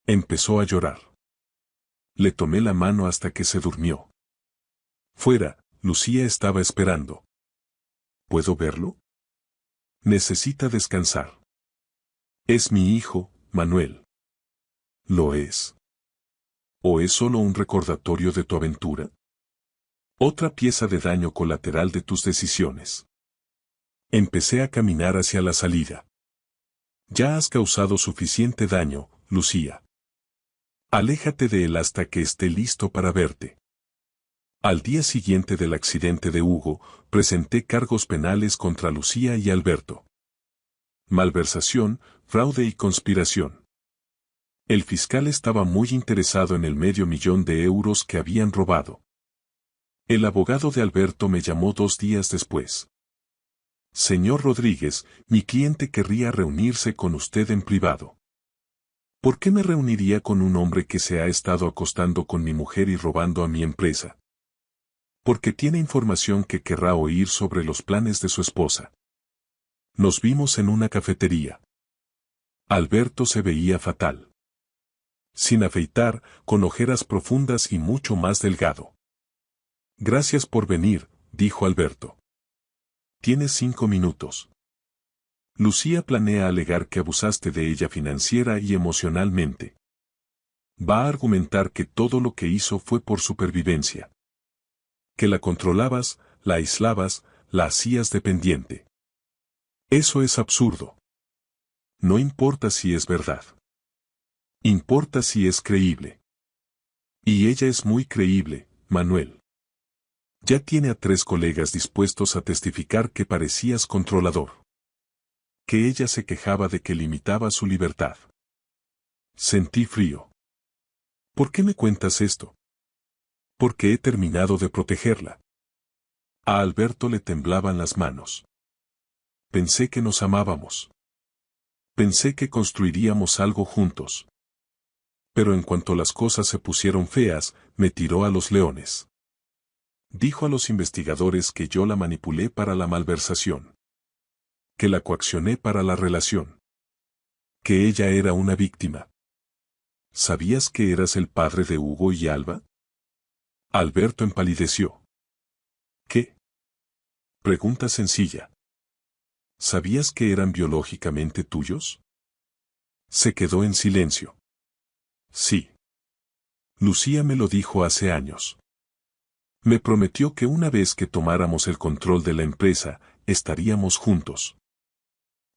Empezó a llorar. Le tomé la mano hasta que se durmió. Fuera, Lucía estaba esperando. ¿Puedo verlo? Necesita descansar. Es mi hijo, Manuel. ¿Lo es? ¿O es solo un recordatorio de tu aventura? Otra pieza de daño colateral de tus decisiones. Empecé a caminar hacia la salida. Ya has causado suficiente daño, Lucía. Aléjate de él hasta que esté listo para verte. Al día siguiente del accidente de Hugo, presenté cargos penales contra Lucía y Alberto. Malversación, fraude y conspiración. El fiscal estaba muy interesado en el $500,000 que habían robado. El abogado de Alberto me llamó 2 días después. Señor Rodríguez, mi cliente querría reunirse con usted en privado. ¿Por qué me reuniría con un hombre que se ha estado acostando con mi mujer y robando a mi empresa? Porque tiene información que querrá oír sobre los planes de su esposa. Nos vimos en una cafetería. Alberto se veía fatal. Sin afeitar, con ojeras profundas y mucho más delgado. Gracias por venir, dijo Alberto. Tienes 5 minutos. Lucía planea alegar que abusaste de ella financiera y emocionalmente. Va a argumentar que todo lo que hizo fue por supervivencia. Que la controlabas, la aislabas, la hacías dependiente. Eso es absurdo. No importa si es verdad. Importa si es creíble. Y ella es muy creíble, Manuel. Ya tiene a 3 colegas dispuestos a testificar que parecías controlador. Que ella se quejaba de que limitaba su libertad. Sentí frío. ¿Por qué me cuentas esto? Porque he terminado de protegerla. A Alberto le temblaban las manos. Pensé que nos amábamos. Pensé que construiríamos algo juntos. Pero en cuanto las cosas se pusieron feas, me tiró a los leones. Dijo a los investigadores que yo la manipulé para la malversación. Que la coaccioné para la relación. Que ella era una víctima. ¿Sabías que eras el padre de Hugo y Alba? Alberto empalideció. ¿Qué? Pregunta sencilla. ¿Sabías que eran biológicamente tuyos? Se quedó en silencio. Sí. Lucía me lo dijo hace años. Me prometió que una vez que tomáramos el control de la empresa, estaríamos juntos.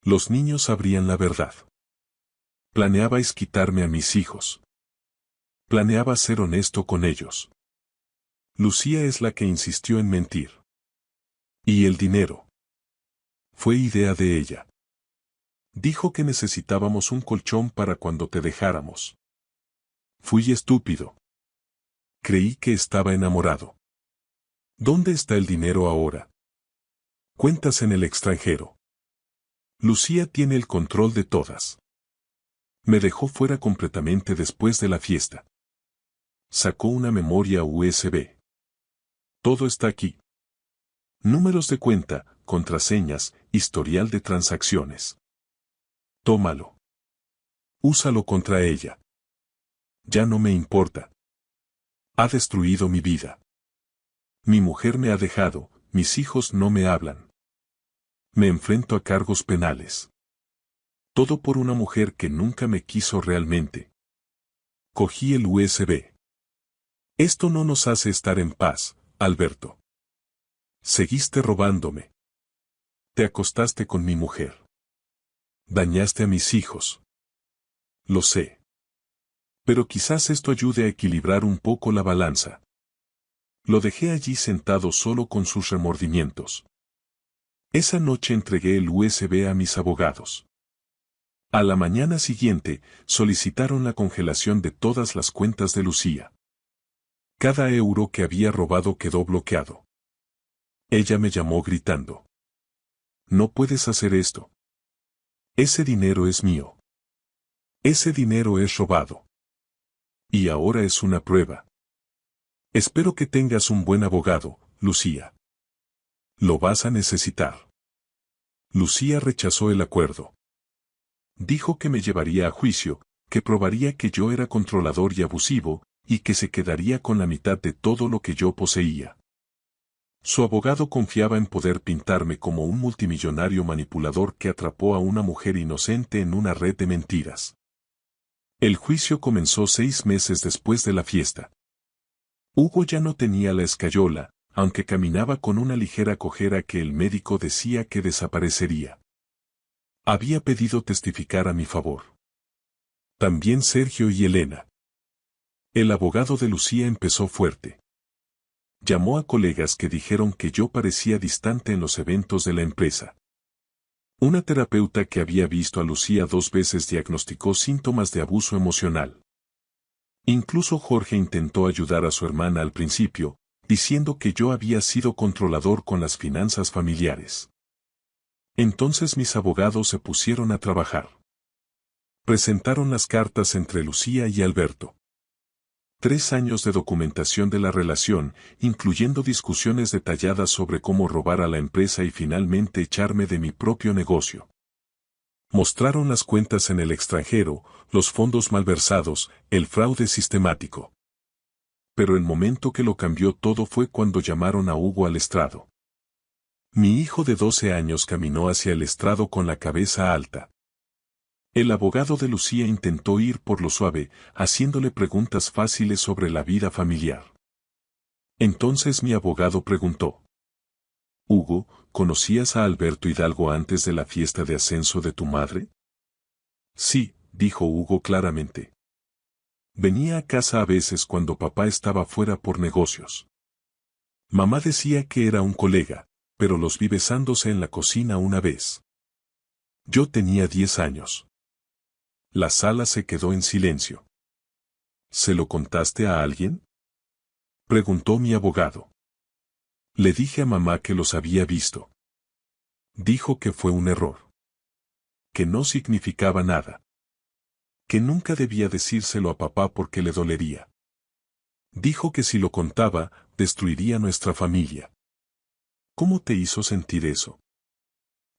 Los niños sabrían la verdad. Planeabais quitarme a mis hijos. Planeaba ser honesto con ellos. Lucía es la que insistió en mentir. ¿Y el dinero? Fue idea de ella. Dijo que necesitábamos un colchón para cuando te dejáramos. Fui estúpido. Creí que estaba enamorado. ¿Dónde está el dinero ahora? Cuentas en el extranjero. Lucía tiene el control de todas. Me dejó fuera completamente después de la fiesta. Sacó una memoria USB. Todo está aquí. Números de cuenta, contraseñas, historial de transacciones. Tómalo. Úsalo contra ella. Ya no me importa. Ha destruido mi vida. Mi mujer me ha dejado, mis hijos no me hablan. Me enfrento a cargos penales. Todo por una mujer que nunca me quiso realmente. Cogí el USB. Esto no nos hace estar en paz, Alberto. Seguiste robándome. Te acostaste con mi mujer. Dañaste a mis hijos. Lo sé. Pero quizás esto ayude a equilibrar un poco la balanza. Lo dejé allí sentado solo con sus remordimientos. Esa noche entregué el USB a mis abogados. A la mañana siguiente, solicitaron la congelación de todas las cuentas de Lucía. Cada euro que había robado quedó bloqueado. Ella me llamó gritando. No puedes hacer esto. Ese dinero es mío. Ese dinero es robado. Y ahora es una prueba. Espero que tengas un buen abogado, Lucía. Lo vas a necesitar. Lucía rechazó el acuerdo. Dijo que me llevaría a juicio, que probaría que yo era controlador y abusivo, y que se quedaría con la mitad de todo lo que yo poseía. Su abogado confiaba en poder pintarme como un multimillonario manipulador que atrapó a una mujer inocente en una red de mentiras. El juicio comenzó 6 meses después de la fiesta. Hugo ya no tenía la escayola, aunque caminaba con una ligera cojera que el médico decía que desaparecería. Había pedido testificar a mi favor. También Sergio y Elena. El abogado de Lucía empezó fuerte. Llamó a colegas que dijeron que yo parecía distante en los eventos de la empresa. Una terapeuta que había visto a Lucía 2 veces diagnosticó síntomas de abuso emocional. Incluso Jorge intentó ayudar a su hermana al principio, diciendo que yo había sido controlador con las finanzas familiares. Entonces mis abogados se pusieron a trabajar. Presentaron las cartas entre Lucía y Alberto. 3 años de documentación de la relación, incluyendo discusiones detalladas sobre cómo robar a la empresa y finalmente echarme de mi propio negocio. Mostraron las cuentas en el extranjero, los fondos malversados, el fraude sistemático. Pero el momento que lo cambió todo fue cuando llamaron a Hugo al estrado. Mi hijo de 12 años caminó hacia el estrado con la cabeza alta. El abogado de Lucía intentó ir por lo suave, haciéndole preguntas fáciles sobre la vida familiar. Entonces mi abogado preguntó: Hugo, ¿conocías a Alberto Hidalgo antes de la fiesta de ascenso de tu madre? Sí, dijo Hugo claramente. Venía a casa a veces cuando papá estaba fuera por negocios. Mamá decía que era un colega, pero los vi besándose en la cocina una vez. Yo tenía 10 años. La sala se quedó en silencio. ¿Se lo contaste a alguien?, preguntó mi abogado. Le dije a mamá que los había visto. Dijo que fue un error. Que no significaba nada. Que nunca debía decírselo a papá porque le dolería. Dijo que si lo contaba, destruiría nuestra familia. ¿Cómo te hizo sentir eso?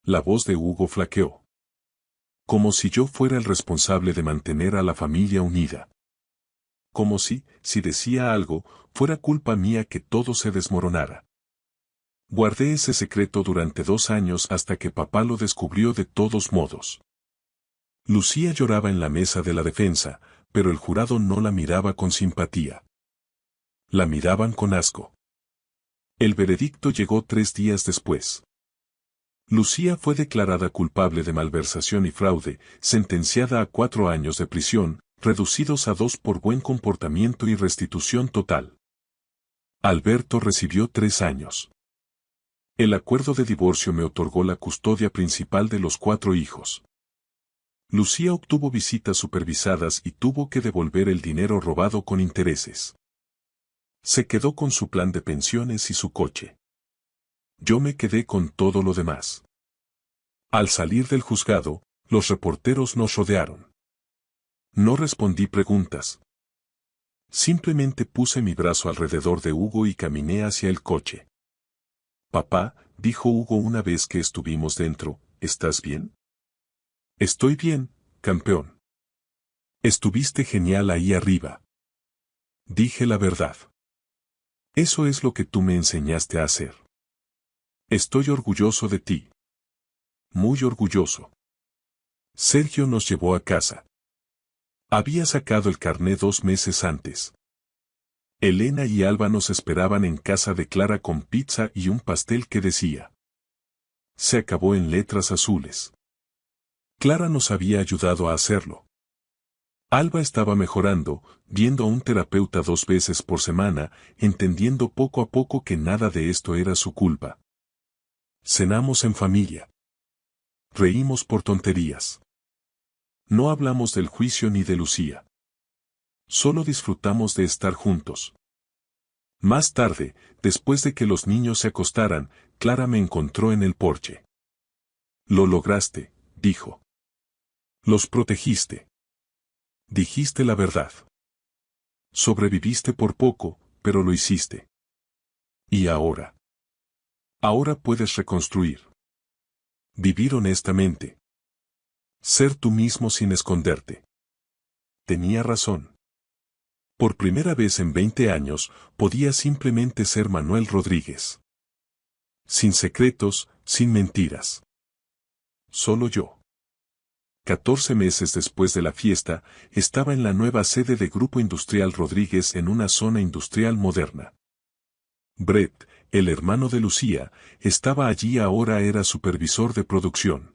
La voz de Hugo flaqueó. Como si yo fuera el responsable de mantener a la familia unida. Como si decía algo, fuera culpa mía que todo se desmoronara. Guardé ese secreto durante 2 años hasta que papá lo descubrió de todos modos. Lucía lloraba en la mesa de la defensa, pero el jurado no la miraba con simpatía. La miraban con asco. El veredicto llegó 3 días después. Lucía fue declarada culpable de malversación y fraude, sentenciada a 4 años de prisión, reducidos a 2 por buen comportamiento y restitución total. Alberto recibió 3 años. El acuerdo de divorcio me otorgó la custodia principal de los 4 hijos. Lucía obtuvo visitas supervisadas y tuvo que devolver el dinero robado con intereses. Se quedó con su plan de pensiones y su coche. Yo me quedé con todo lo demás. Al salir del juzgado, los reporteros nos rodearon. No respondí preguntas. Simplemente puse mi brazo alrededor de Hugo y caminé hacia el coche. Papá, dijo Hugo una vez que estuvimos dentro, ¿estás bien? Estoy bien, campeón. Estuviste genial ahí arriba. Dije la verdad. Eso es lo que tú me enseñaste a hacer. Estoy orgulloso de ti. Muy orgulloso. Sergio nos llevó a casa. Había sacado el carné 2 meses antes. Elena y Alba nos esperaban en casa de Clara con pizza y un pastel que decía: se acabó en letras azules. Clara nos había ayudado a hacerlo. Alba estaba mejorando, viendo a un terapeuta 2 veces por semana, entendiendo poco a poco que nada de esto era su culpa. Cenamos en familia. Reímos por tonterías. No hablamos del juicio ni de Lucía. Solo disfrutamos de estar juntos. Más tarde, después de que los niños se acostaran, Clara me encontró en el porche. Lo lograste, dijo. Los protegiste. Dijiste la verdad. Sobreviviste por poco, pero lo hiciste. ¿Y ahora? Ahora puedes reconstruir. Vivir honestamente. Ser tú mismo sin esconderte. Tenía razón. Por primera vez en 20 años, podía simplemente ser Manuel Rodríguez. Sin secretos, sin mentiras. Solo yo. 14 meses después de la fiesta, estaba en la nueva sede de Grupo Industrial Rodríguez en una zona industrial moderna. Brett, el hermano de Lucía, estaba allí, ahora era supervisor de producción.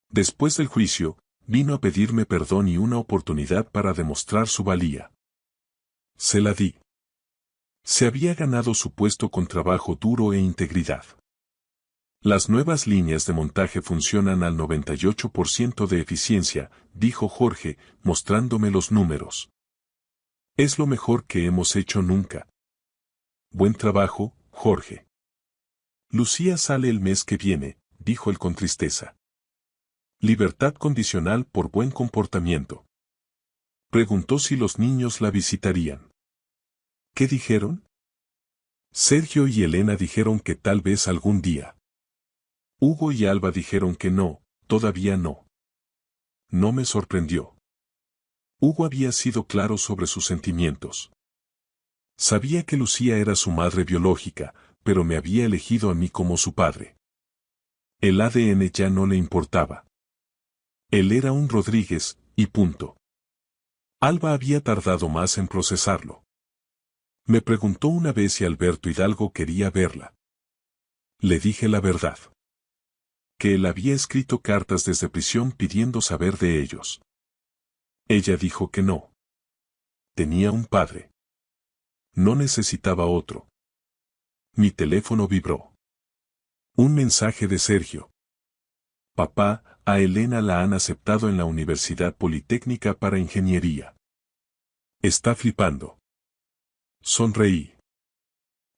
Después del juicio, vino a pedirme perdón y una oportunidad para demostrar su valía. Se la di. Se había ganado su puesto con trabajo duro e integridad. Las nuevas líneas de montaje funcionan al 98% de eficiencia, dijo Jorge, mostrándome los números. Es lo mejor que hemos hecho nunca. Buen trabajo, Jorge. Lucía sale el mes que viene, dijo él con tristeza. Libertad condicional por buen comportamiento. Preguntó si los niños la visitarían. ¿Qué dijeron? Sergio y Elena dijeron que tal vez algún día. Hugo y Alba dijeron que no, todavía no. No me sorprendió. Hugo había sido claro sobre sus sentimientos. Sabía que Lucía era su madre biológica, pero me había elegido a mí como su padre. El ADN ya no le importaba. Él era un Rodríguez, y punto. Alba había tardado más en procesarlo. Me preguntó una vez si Alberto Hidalgo quería verla. Le dije la verdad. Que él había escrito cartas desde prisión pidiendo saber de ellos. Ella dijo que no. Tenía un padre. No necesitaba otro. Mi teléfono vibró. Un mensaje de Sergio. Papá, a Elena la han aceptado en la Universidad Politécnica para Ingeniería. Está flipando. Sonreí.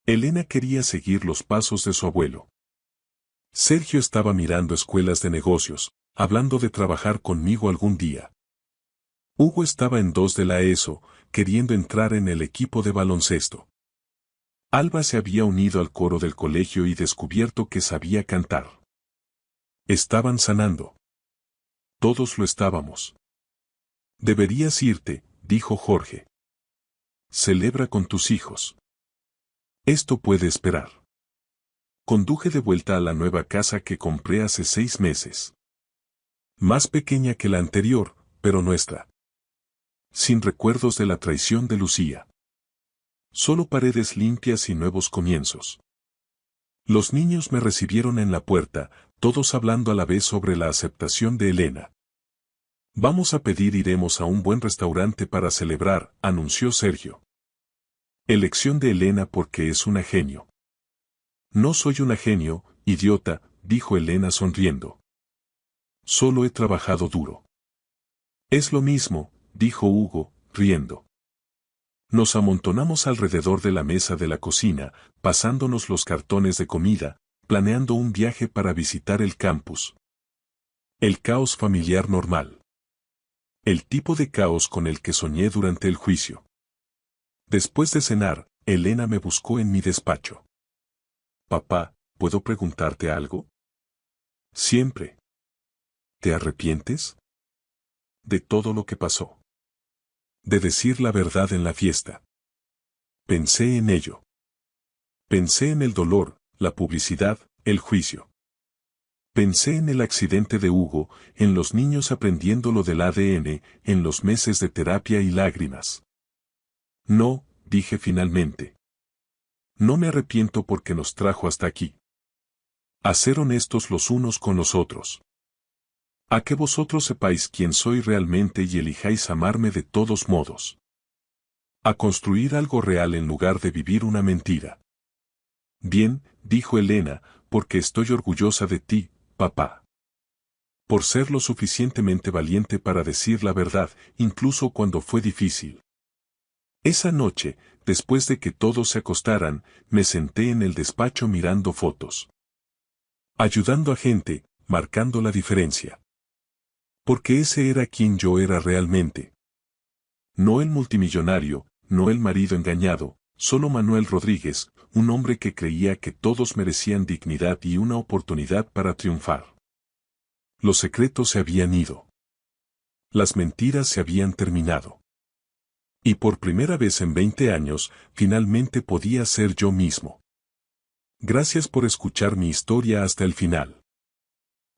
Elena quería seguir los pasos de su abuelo. Sergio estaba mirando escuelas de negocios, hablando de trabajar conmigo algún día. Hugo estaba en 2 de la ESO, queriendo entrar en el equipo de baloncesto. Alba se había unido al coro del colegio y descubierto que sabía cantar. Estaban sanando. Todos lo estábamos. Deberías irte, dijo Jorge. Celebra con tus hijos. Esto puede esperar. Conduje de vuelta a la nueva casa que compré hace 6 meses. Más pequeña que la anterior, pero nuestra. Sin recuerdos de la traición de Lucía. Solo paredes limpias y nuevos comienzos. Los niños me recibieron en la puerta, todos hablando a la vez sobre la aceptación de Elena. Vamos a pedir, iremos a un buen restaurante para celebrar, anunció Sergio. Elección de Elena porque es una genio. No soy una genio, idiota, dijo Elena sonriendo. Solo he trabajado duro. Es lo mismo, dijo Hugo, riendo. Nos amontonamos alrededor de la mesa de la cocina, pasándonos los cartones de comida, planeando un viaje para visitar el campus. El caos familiar normal. El tipo de caos con el que soñé durante el juicio. Después de cenar, Elena me buscó en mi despacho. Papá, ¿puedo preguntarte algo? Siempre. ¿Te arrepientes? De todo lo que pasó. De decir la verdad en la fiesta. Pensé en ello. Pensé en el dolor, la publicidad, el juicio. Pensé en el accidente de Hugo, en los niños aprendiendo lo del ADN, en los meses de terapia y lágrimas. No, dije finalmente. No me arrepiento porque nos trajo hasta aquí. A ser honestos los unos con los otros. A que vosotros sepáis quién soy realmente y elijáis amarme de todos modos. A construir algo real en lugar de vivir una mentira. Bien, dijo Elena, porque estoy orgullosa de ti, papá. Por ser lo suficientemente valiente para decir la verdad, incluso cuando fue difícil. Esa noche, después de que todos se acostaran, me senté en el despacho mirando fotos. Ayudando a gente, marcando la diferencia. Porque ese era quien yo era realmente. No el multimillonario, no el marido engañado, solo Manuel Rodríguez, un hombre que creía que todos merecían dignidad y una oportunidad para triunfar. Los secretos se habían ido. Las mentiras se habían terminado. Y por primera vez en 20 años, finalmente podía ser yo mismo. Gracias por escuchar mi historia hasta el final.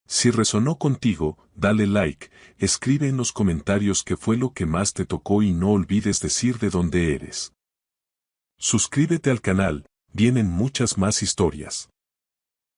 Si resonó contigo, dale like, escribe en los comentarios qué fue lo que más te tocó y no olvides decir de dónde eres. Suscríbete al canal, vienen muchas más historias.